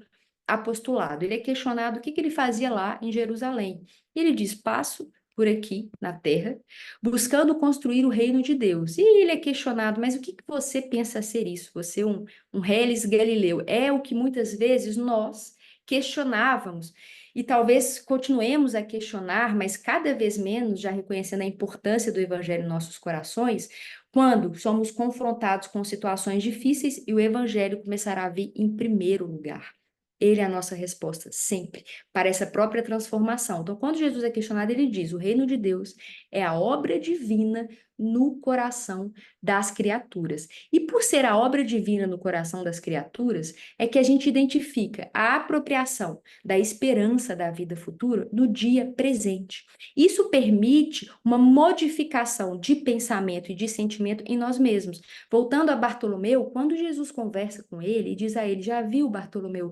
apostolado. Ele é questionado o que ele fazia lá em Jerusalém. E ele diz: passo por aqui na terra, buscando construir o reino de Deus. E ele é questionado: mas o que você pensa ser isso? Você, um reles galileu. É o que muitas vezes nós questionávamos. E talvez continuemos a questionar, mas cada vez menos, já reconhecendo a importância do Evangelho em nossos corações, quando somos confrontados com situações difíceis e o Evangelho começará a vir em primeiro lugar. Ele é a nossa resposta, sempre, para essa própria transformação. Então, quando Jesus é questionado, ele diz: o reino de Deus é a obra divina no coração das criaturas. E por ser a obra divina no coração das criaturas, é que a gente identifica a apropriação da esperança da vida futura no dia presente. Isso permite uma modificação de pensamento e de sentimento em nós mesmos. Voltando a Bartolomeu, quando Jesus conversa com ele e diz a ele: já viu, Bartolomeu,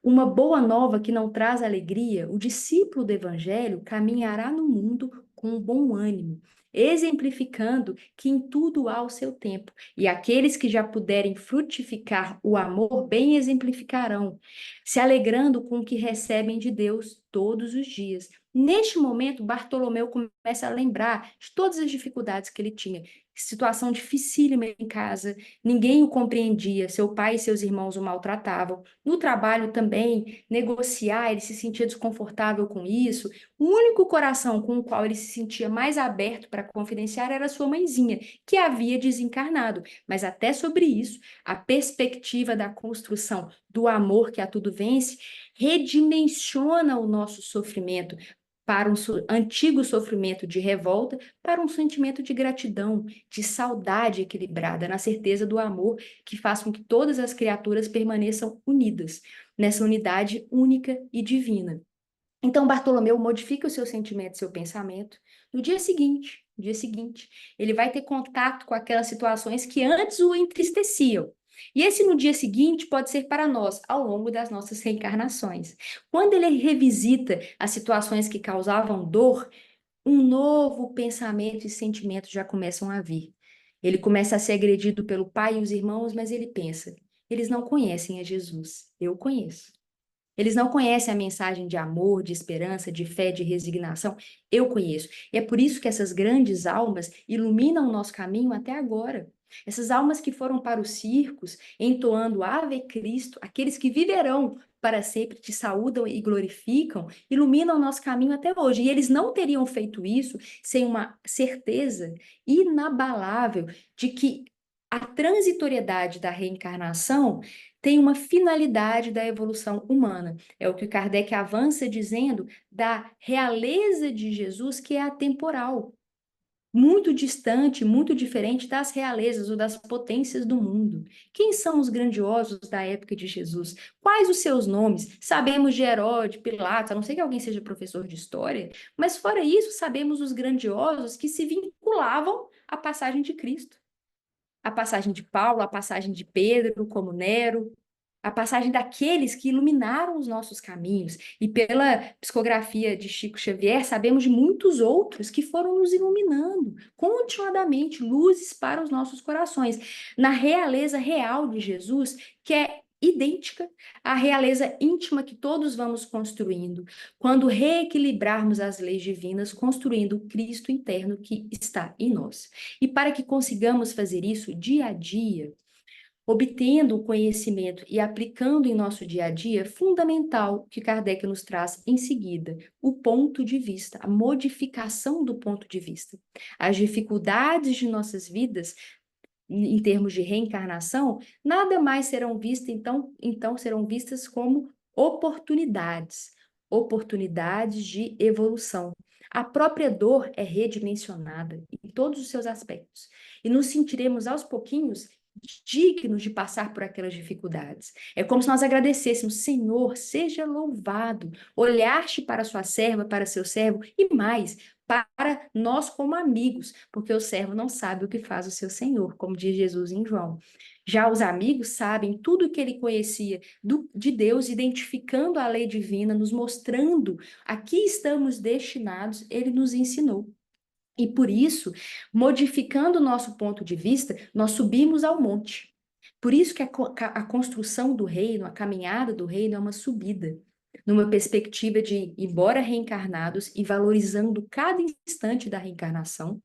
uma boa nova que não traz alegria? O discípulo do evangelho caminhará no mundo com bom ânimo, exemplificando que em tudo há o seu tempo, e aqueles que já puderem frutificar o amor bem exemplificarão, se alegrando com o que recebem de Deus todos os dias. Neste momento, Bartolomeu começa a lembrar de todas as dificuldades que ele tinha. Situação dificílima em casa, ninguém o compreendia, seu pai e seus irmãos o maltratavam. No trabalho também, negociar, ele se sentia desconfortável com isso. O único coração com o qual ele se sentia mais aberto para confidenciar era sua mãezinha, que havia desencarnado. Mas até sobre isso, a perspectiva da construção do amor que a tudo vence redimensiona o nosso sofrimento para um antigo sofrimento de revolta, para um sentimento de gratidão, de saudade equilibrada, na certeza do amor que faz com que todas as criaturas permaneçam unidas, nessa unidade única e divina. Então, Bartolomeu modifica o seu sentimento, seu pensamento. No dia seguinte, ele vai ter contato com aquelas situações que antes o entristeciam. E esse no dia seguinte pode ser para nós, ao longo das nossas reencarnações. Quando ele revisita as situações que causavam dor, um novo pensamento e sentimento já começam a vir. Ele começa a ser agredido pelo pai e os irmãos, mas ele pensa: eles não conhecem a Jesus, eu conheço. Eles não conhecem a mensagem de amor, de esperança, de fé, de resignação. Eu conheço. E é por isso que essas grandes almas iluminam o nosso caminho até agora. Essas almas que foram para os circos, entoando Ave Cristo, aqueles que viverão para sempre, te saúdam e glorificam, iluminam o nosso caminho até hoje. E eles não teriam feito isso sem uma certeza inabalável de que a transitoriedade da reencarnação tem uma finalidade da evolução humana. É o que Kardec avança dizendo da realeza de Jesus, que é atemporal, muito distante, muito diferente das realezas ou das potências do mundo. Quem são os grandiosos da época de Jesus? Quais os seus nomes? Sabemos de Herodes, Pilatos, a não ser que alguém seja professor de história, mas fora isso, sabemos os grandiosos que se vinculavam à passagem de Cristo. A passagem de Paulo, a passagem de Pedro, como Nero, a passagem daqueles que iluminaram os nossos caminhos. E pela psicografia de Chico Xavier, sabemos de muitos outros que foram nos iluminando continuadamente, luzes para os nossos corações, na realeza real de Jesus, que é idêntica à realeza íntima que todos vamos construindo, quando reequilibrarmos as leis divinas, construindo o Cristo interno que está em nós. E para que consigamos fazer isso dia a dia, obtendo o conhecimento e aplicando em nosso dia a dia, fundamental que Kardec nos traz em seguida, o ponto de vista, a modificação do ponto de vista. As dificuldades de nossas vidas, em termos de reencarnação, nada mais serão vistas, então serão vistas como oportunidades, oportunidades de evolução. A própria dor é redimensionada em todos os seus aspectos, e nos sentiremos aos pouquinhos dignos de passar por aquelas dificuldades. É como se nós agradecêssemos: Senhor, seja louvado, olhaste para sua serva, para seu servo, e mais, para nós como amigos, porque o servo não sabe o que faz o seu senhor, como diz Jesus em João. Já os amigos sabem tudo o que ele conhecia de Deus, identificando a lei divina, nos mostrando a que estamos destinados, ele nos ensinou. E por isso, modificando o nosso ponto de vista, nós subimos ao monte. Por isso que a construção do reino, a caminhada do reino é uma subida, numa perspectiva de, embora reencarnados e valorizando cada instante da reencarnação,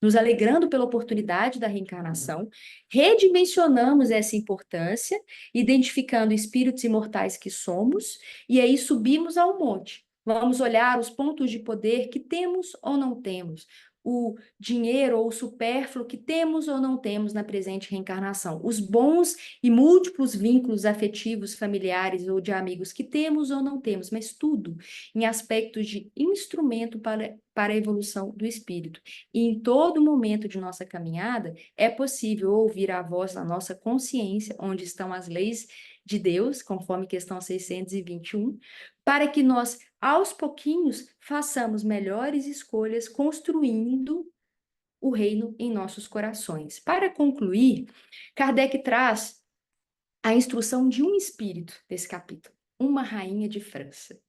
nos alegrando pela oportunidade da reencarnação, redimensionamos essa importância, identificando espíritos imortais que somos, e aí subimos ao monte. Vamos olhar os pontos de poder que temos ou não temos, o dinheiro ou o supérfluo que temos ou não temos na presente reencarnação, os bons e múltiplos vínculos afetivos, familiares ou de amigos que temos ou não temos, mas tudo em aspectos de instrumento para a evolução do espírito. E em todo momento de nossa caminhada, é possível ouvir a voz da nossa consciência, onde estão as leis de Deus, conforme questão 621, para que nós, aos pouquinhos, façamos melhores escolhas, construindo o reino em nossos corações. Para concluir, Kardec traz a instrução de um espírito desse capítulo, uma rainha de França.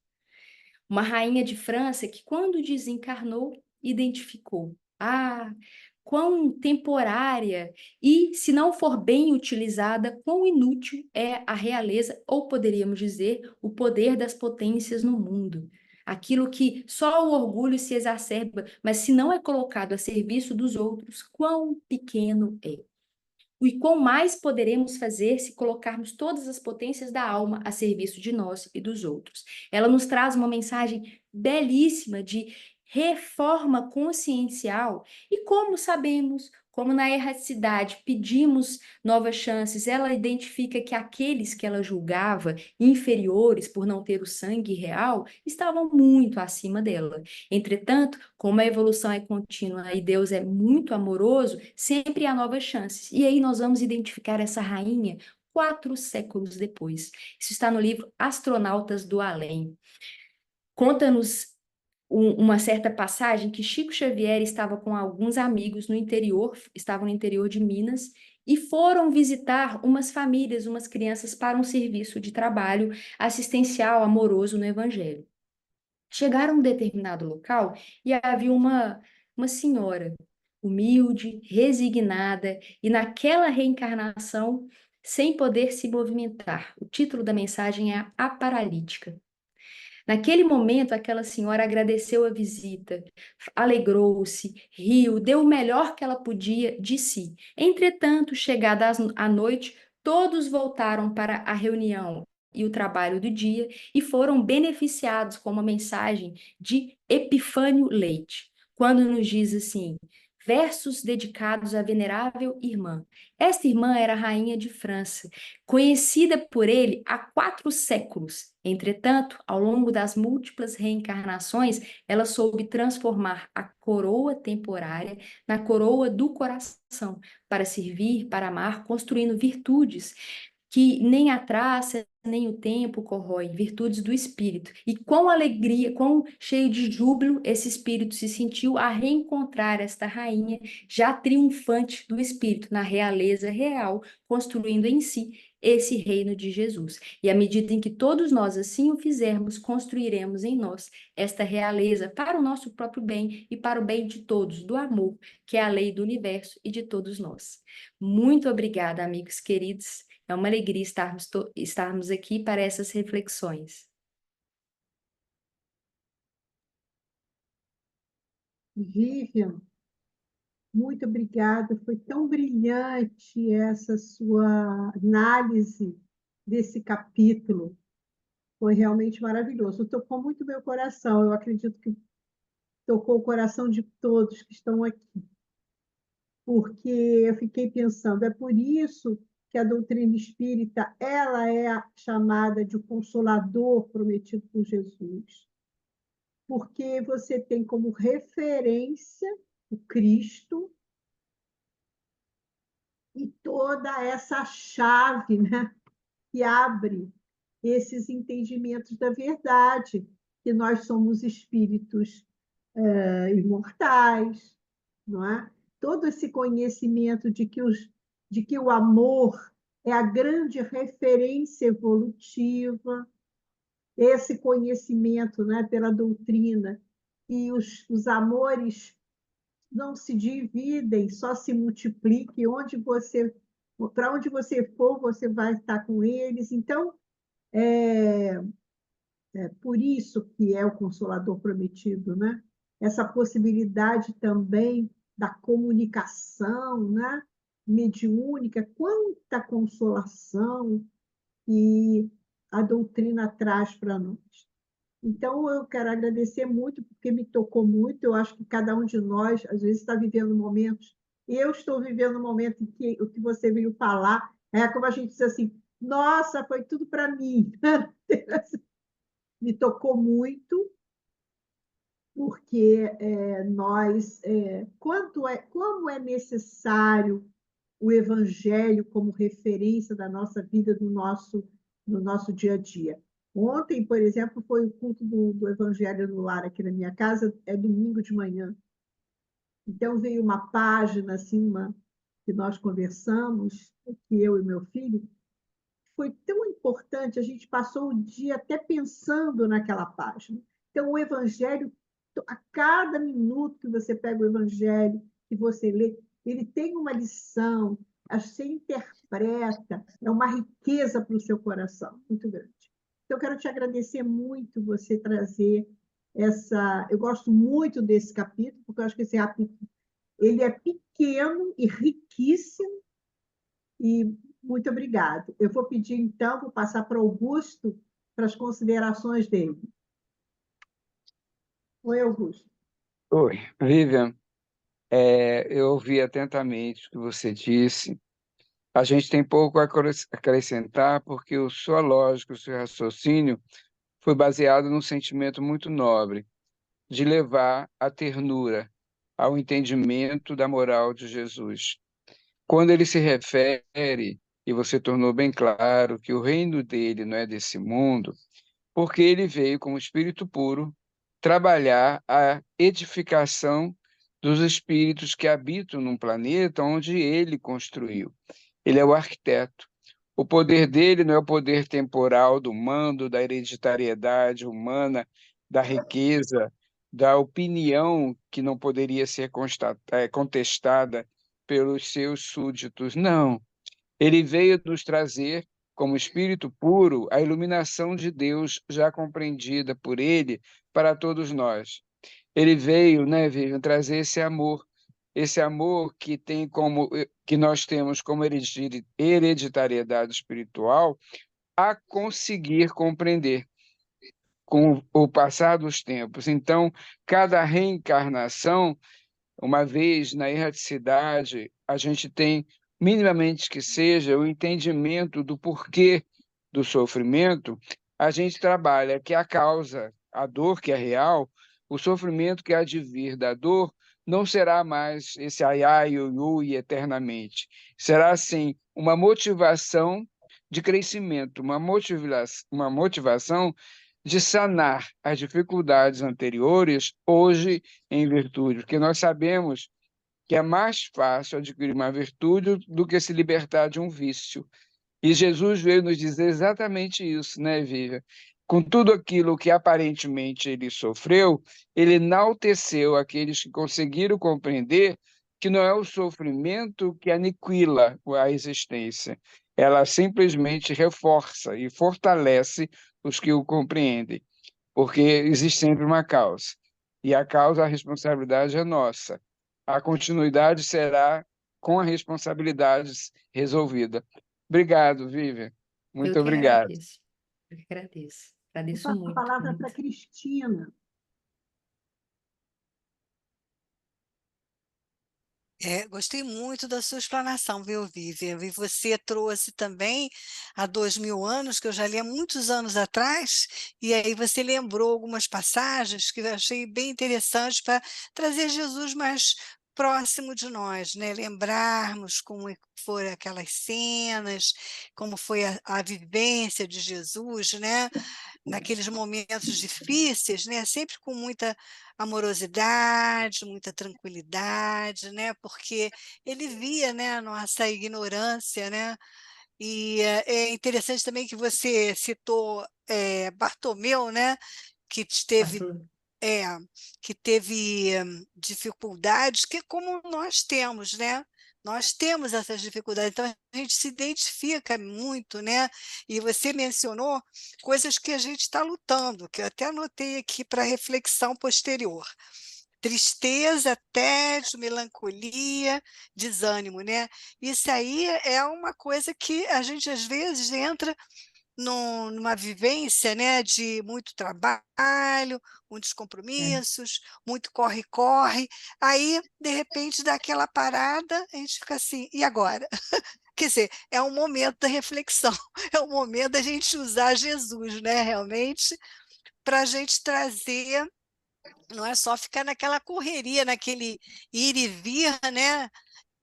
Uma rainha de França que, quando desencarnou, identificou: quão temporária e, se não for bem utilizada, quão inútil é a realeza, ou poderíamos dizer, o poder das potências no mundo. Aquilo que só o orgulho se exacerba, mas se não é colocado a serviço dos outros, quão pequeno é. E quão mais poderemos fazer se colocarmos todas as potências da alma a serviço de nós e dos outros. Ela nos traz uma mensagem belíssima de reforma consciencial. E como sabemos, como na erraticidade pedimos novas chances, ela identifica que aqueles que ela julgava inferiores por não ter o sangue real estavam muito acima dela. Entretanto, como a evolução é contínua e Deus é muito amoroso, sempre há novas chances. E aí nós vamos identificar essa rainha 4 séculos depois. Isso está no livro Astronautas do Além. Conta-nos uma certa passagem que Chico Xavier estava com alguns amigos no interior, estavam no interior de Minas, e foram visitar umas famílias, umas crianças, para um serviço de trabalho assistencial, amoroso no Evangelho. Chegaram a um determinado local e havia uma senhora humilde, resignada, e naquela reencarnação, sem poder se movimentar. O título da mensagem é A Paralítica. Naquele momento, aquela senhora agradeceu a visita, alegrou-se, riu, deu o melhor que ela podia de si. Entretanto, chegada a noite, todos voltaram para a reunião e o trabalho do dia e foram beneficiados com uma mensagem de Epifânio Leite, quando nos diz assim: versos dedicados à venerável irmã. Esta irmã era a rainha de França, conhecida por ele há 4 séculos. Entretanto, ao longo das múltiplas reencarnações, ela soube transformar a coroa temporária na coroa do coração, para servir, para amar, construindo virtudes que nem a traça, nem o tempo corrói, virtudes do espírito. E quão alegria, quão cheio de júbilo esse espírito se sentiu a reencontrar esta rainha já triunfante do espírito na realeza real, construindo em si esse reino de Jesus. E à medida em que todos nós assim o fizermos, construiremos em nós esta realeza para o nosso próprio bem e para o bem de todos, do amor, que é a lei do universo e de todos nós. Muito obrigada, amigos queridos. É uma alegria estarmos aqui para essas reflexões. Vivian, muito obrigada. Foi tão brilhante essa sua análise desse capítulo. Foi realmente maravilhoso. Tocou muito meu coração. Eu acredito que tocou o coração de todos que estão aqui. Porque eu fiquei pensando, é por isso que a doutrina espírita ela é chamada de o consolador prometido por Jesus. Porque você tem como referência o Cristo e toda essa chave, né, que abre esses entendimentos da verdade, que nós somos espíritos imortais, não é? Todo esse conhecimento de que o amor é a grande referência evolutiva, esse conhecimento, né, pela doutrina, e os amores não se dividem, só se multipliquem, para onde você for, você vai estar com eles. Então, é, por isso que é o Consolador prometido, né? Essa possibilidade também da comunicação, né? Mediúnica, quanta consolação que a doutrina traz para nós. Então, eu quero agradecer muito, porque me tocou muito. Eu acho que cada um de nós, às vezes, está vivendo momentos. Eu estou vivendo um momento em que o que você veio falar é como a gente diz assim: nossa, foi tudo para mim. Me tocou muito, porque como é necessário o Evangelho como referência da nossa vida, no nosso dia a dia. Ontem, por exemplo, foi o culto do Evangelho no Lar aqui na minha casa, é domingo de manhã. Então veio uma página assim, que nós conversamos, que eu e meu filho, foi tão importante, a gente passou o dia até pensando naquela página. Então, o Evangelho, a cada minuto que você pega o Evangelho, que você lê, ele tem uma lição, você interpreta, é uma riqueza para o seu coração, muito grande. Então, eu quero te agradecer muito você trazer essa... Eu gosto muito desse capítulo, porque eu acho que esse capítulo ele é pequeno e riquíssimo, e muito obrigado. Eu vou pedir, então, vou passar para o Augusto para as considerações dele. Oi, Augusto. Oi, Vivian, eu ouvi atentamente o que você disse. A gente tem pouco a acrescentar, porque a sua lógica, o seu raciocínio foi baseado num sentimento muito nobre, de levar a ternura ao entendimento da moral de Jesus. Quando ele se refere, e você tornou bem claro, que o reino dele não é desse mundo, porque ele veio como espírito puro trabalhar a edificação dos espíritos que habitam num planeta onde ele construiu. Ele é o arquiteto. O poder dele não é o poder temporal do mando, da hereditariedade humana, da riqueza, da opinião que não poderia ser contestada pelos seus súditos. Não. Ele veio nos trazer, como espírito puro, a iluminação de Deus já compreendida por ele para todos nós. Ele veio, né, Vivian, trazer esse amor que nós temos como hereditariedade espiritual, a conseguir compreender com o passar dos tempos. Então, cada reencarnação uma vez na erraticidade a gente tem, minimamente que seja, o entendimento do porquê do sofrimento, a gente trabalha que a causa, a dor que é real, o sofrimento que há de vir da dor, não será mais esse ai, ai, ui, ui, eternamente. Será, sim, uma motivação de crescimento, uma motivação de sanar as dificuldades anteriores hoje em virtude, porque nós sabemos que é mais fácil adquirir uma virtude do que se libertar de um vício. E Jesus veio nos dizer exatamente isso, né, Vivian? Com tudo aquilo que aparentemente ele sofreu, ele enalteceu aqueles que conseguiram compreender que não é o sofrimento que aniquila a existência, ela simplesmente reforça e fortalece os que o compreendem, porque existe sempre uma causa. E a causa, a responsabilidade é nossa. A continuidade será com a responsabilidade resolvida. Obrigado, Vivian. Eu Muito que obrigado. agradeço. Eu que agradeço. Eu Agradeço passo a muito, palavra para muito. a Cristina. Gostei muito da sua explanação, viu, Vivian? E você trouxe também há 2000 anos, que eu já li há muitos anos atrás, e aí você lembrou algumas passagens que eu achei bem interessantes para trazer Jesus mais próximo de nós, né? Lembrarmos como foram aquelas cenas, como foi a vivência de Jesus, né? Naqueles momentos difíceis, né, sempre com muita amorosidade, muita tranquilidade, né, porque ele via, né, a nossa ignorância, né, e é interessante também que você citou Bartomeu, né, que teve Bartolomeu. é, que teve dificuldades que como nós temos, né? Nós temos essas dificuldades, então a gente se identifica muito, né? E você mencionou coisas que a gente está lutando, que eu até anotei aqui para reflexão posterior. Tristeza, tédio, melancolia, desânimo, né? Isso aí é uma coisa que a gente às vezes entra numa vivência, né, de muito trabalho, muitos É, compromissos, muito corre-corre, aí, de repente, dá aquela parada, a gente fica assim, e agora? Quer dizer, é um momento da reflexão, é um momento da gente usar Jesus, né, realmente, para a gente trazer, não é só ficar naquela correria, naquele ir e vir, né,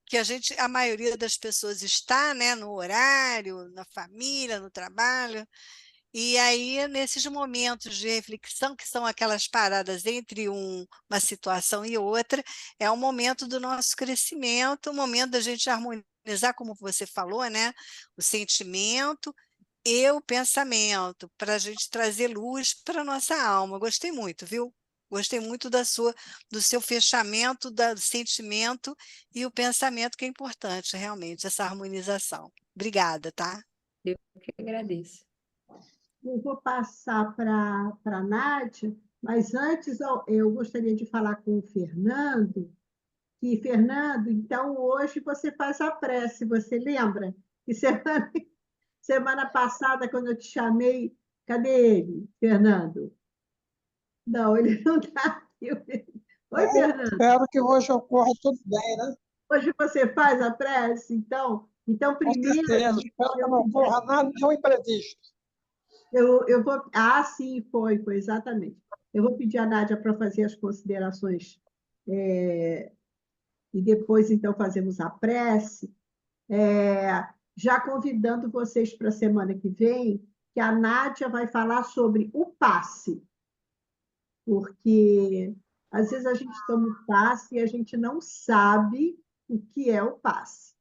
que a maioria das pessoas está, né, no horário, na família, no trabalho, e aí, nesses momentos de reflexão, que são aquelas paradas entre uma situação e outra, é um momento do nosso crescimento, um momento da gente harmonizar, como você falou, né? O sentimento e o pensamento, para a gente trazer luz para a nossa alma. Gostei muito, viu? Gostei muito do seu fechamento, do sentimento e o pensamento, que é importante, realmente, essa harmonização. Obrigada, tá? eu que agradeço. Eu vou passar para a Nádia, mas antes eu gostaria de falar com o Fernando, que, Fernando, então hoje você faz a prece, você lembra? Que semana passada, quando eu te chamei, cadê ele, Fernando? Não, ele não está aqui. Oi, Fernando. Espero que hoje ocorra tudo bem, né? Hoje você faz a prece, então? Então, Com primeiro, certeza. Espero que eu não pedi ocorra nada, nenhum imprevisto. Eu vou. Ah, sim, foi exatamente. Eu vou pedir a Nádia para fazer as considerações, e depois, então, fazemos a prece, já convidando vocês para a semana que vem, que a Nádia vai falar sobre o passe, porque às vezes a gente toma o passe e a gente não sabe o que é o passe.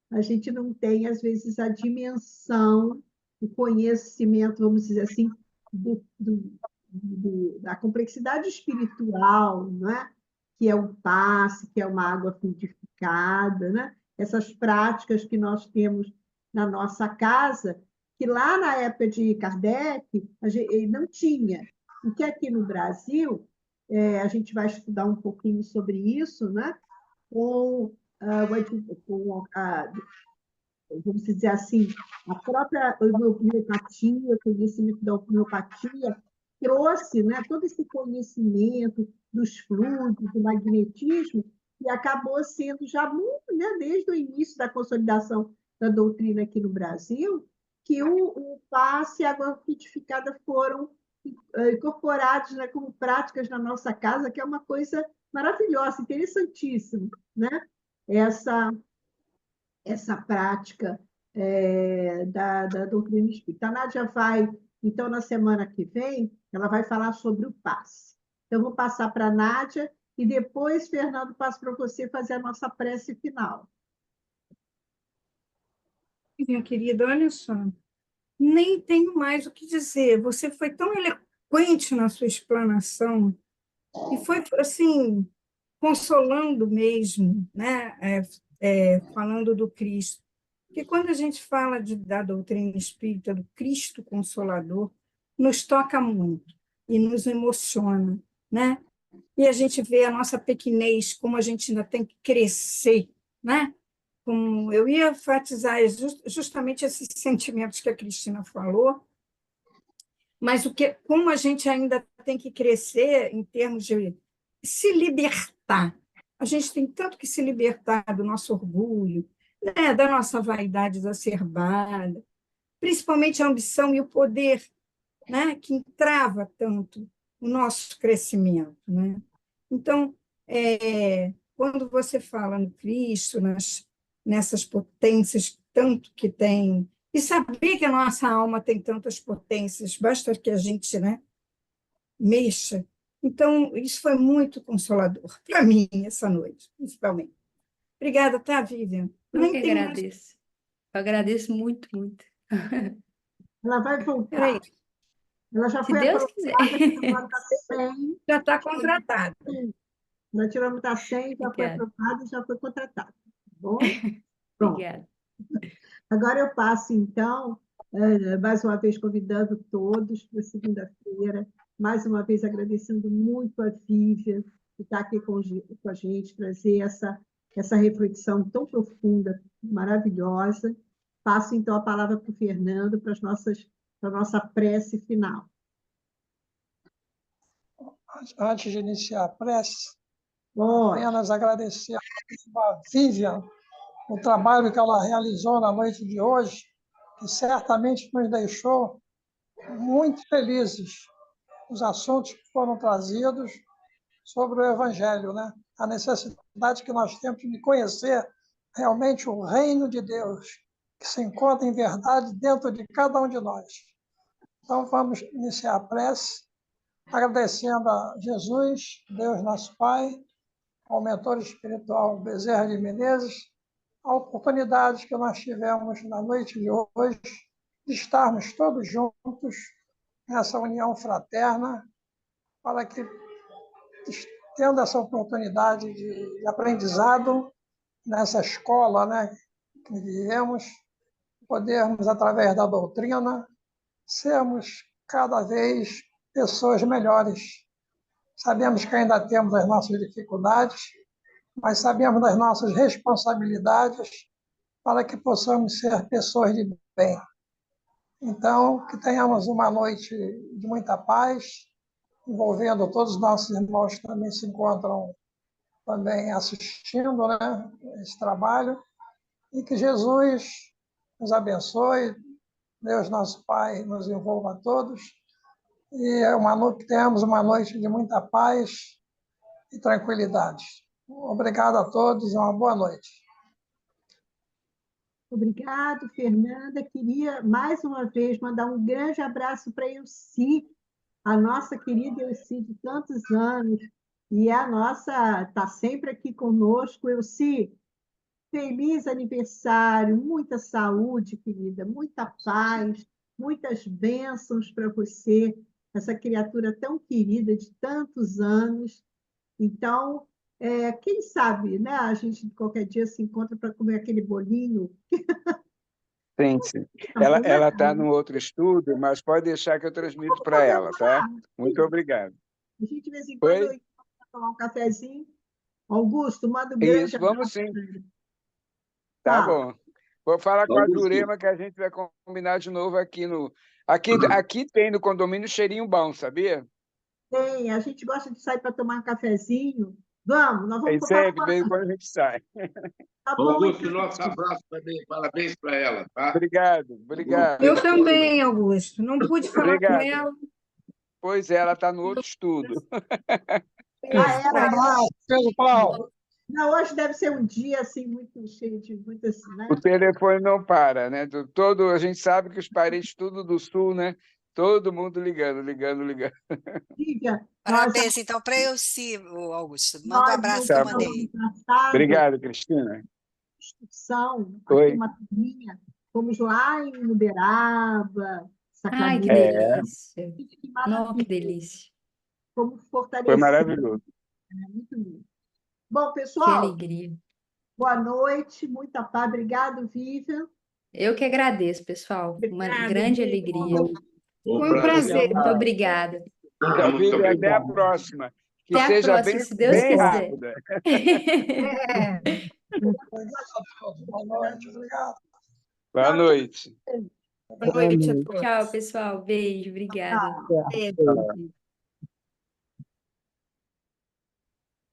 A gente não tem, às vezes, a dimensão, o conhecimento, vamos dizer assim, da complexidade espiritual, não é? Que é o passe, que é uma água fluidificada, né? Essas práticas que nós temos na nossa casa, que lá na época de Kardec ele não tinha. E que aqui no Brasil, a gente vai estudar um pouquinho sobre isso, né? com, vamos dizer assim, a própria homeopatia, o conhecimento da homeopatia, trouxe, né, todo esse conhecimento dos fluidos, do magnetismo, E acabou sendo já muito, né, desde o início da consolidação da doutrina aqui no Brasil, que o passe e a água frutificada foram incorporados, né, como práticas na nossa casa, que é uma coisa maravilhosa, interessantíssima, né? Essa, essa prática da doutrina espírita. A Nádia vai, então, na semana que vem, ela vai falar sobre o passe. Então, eu vou passar para a Nádia e depois, Fernando, passo para você fazer a nossa prece final. Minha querida, olha só, nem tenho mais o que dizer. Você foi tão eloquente na sua explanação e foi, assim, consolando mesmo, né? Falando do Cristo. Porque quando a gente fala da doutrina espírita, do Cristo Consolador, nos toca muito e nos emociona, né? E a gente vê a nossa pequenez, como a gente ainda tem que crescer, né? Como eu ia enfatizar justamente esses sentimentos que a Cristina falou, mas como a gente ainda tem que crescer em termos de se libertar. A gente tem tanto que se libertar do nosso orgulho, né, da nossa vaidade exacerbada, principalmente a ambição e o poder, né, que entrava tanto o nosso crescimento, né? Então, quando você fala no Cristo, nessas potências tanto que tem, e saber que a nossa alma tem tantas potências, basta que a gente, né, mexa. Então, isso foi muito consolador para mim essa noite, principalmente. Obrigada, tá, Vivian? Eu Nem que tenho mais. agradeço. Eu agradeço muito, muito. Ela vai voltar. Peraí, Ela já Se foi Deus quiser. aprovada, está 100. já está contratada. Nós tiramos da 100, já foi Obrigada. aprovada e já foi contratada. Tá bom? Pronto. Obrigada. Agora eu passo, então, mais uma vez convidando todos para segunda-feira, mais uma vez agradecendo muito a Vívia que está aqui com a gente, trazer essa reflexão tão profunda, maravilhosa. Passo, então, a palavra para o Fernando, para a nossa prece final. Antes de iniciar a prece, Pode. apenas agradecer a Vivian o trabalho que ela realizou na noite de hoje, que certamente nos deixou muito felizes. Os assuntos que foram trazidos sobre o Evangelho, né? A necessidade que nós temos de conhecer realmente o reino de Deus, que se encontra em verdade dentro de cada um de nós. Então, vamos iniciar a prece, agradecendo a Jesus, Deus nosso Pai, ao mentor espiritual Bezerra de Menezes, a oportunidade que nós tivemos na noite de hoje de estarmos todos juntos nessa união fraterna, para que, tendo essa oportunidade de aprendizado nessa escola, né, que vivemos, podermos, através da doutrina, sermos cada vez pessoas melhores. Sabemos que ainda temos as nossas dificuldades, mas sabemos das nossas responsabilidades para que possamos ser pessoas de bem. Então, que tenhamos uma noite de muita paz, envolvendo todos os nossos irmãos que também se encontram também assistindo, né, esse trabalho, e que Jesus nos abençoe, Deus nosso Pai nos envolva a todos, e que tenhamos uma noite de muita paz e tranquilidade. Obrigado a todos e uma boa noite. Obrigado, Fernanda. Queria, mais uma vez, mandar um grande abraço para a Elci, a nossa querida Elci de tantos anos, e a nossa está sempre aqui conosco. Elci, feliz aniversário, muita saúde, querida, muita paz, muitas bênçãos para você, essa criatura tão querida de tantos anos. Então, quem sabe, né? A gente qualquer dia se encontra para comer aquele bolinho. Sim, sim. Tá bom, né? Ela está no outro estúdio, mas pode deixar que eu transmito para ela, tá? Muito obrigado. A gente, de vez em quando, Oi? tomar um cafezinho. Augusto, manda um grande Isso, vamos abraço. sim. Tá Fala. bom. Vou falar com a Vamos sim. Jurema que a gente vai combinar de novo aqui no. Aqui tem no condomínio cheirinho bom, sabia? Tem, a gente gosta de sair para tomar um cafezinho Nós É vamos isso aí, para de vez em quando a gente sai. Tá bom, Augusto, então. nosso abraço também. Parabéns para ela, tá? Obrigado, obrigado. Eu também, Augusto. Não pude falar com Obrigado. ela. Pois é, ela está no outro estudo. Pedro Paulo. Não, hoje deve ser um dia assim muito cheio de muitas, né? O telefone não para, né? A gente sabe que os parentes tudo do sul, né? Todo mundo ligando. Lívia, Parabéns, então, para Elci, Augusto. Manda um nós abraço que Tá eu no bom. mandei. passado, Obrigado, Cristina. excursão, Oi. aqui uma turminha, fomos lá em Uberaba, Ai, que Sacramento. delícia. Que Não, que maravilha. delícia. Como Foi fortalecer, maravilhoso. né? Muito lindo. Bom, Que pessoal, alegria. boa noite, muita paz. Obrigado, Vivian. Eu que agradeço, pessoal. Uma Obrigada, grande Vivian. alegria. Foi um prazer. Muito obrigada. Então, Muito Vivian, até a obrigado. próxima. Que Até a seja próxima, bem, se Deus bem quiser. rápida. Obrigado a todos. Boa noite. Obrigado. Boa noite. Boa noite a todos. Tchau, pessoal. Beijo, obrigada. Beijo.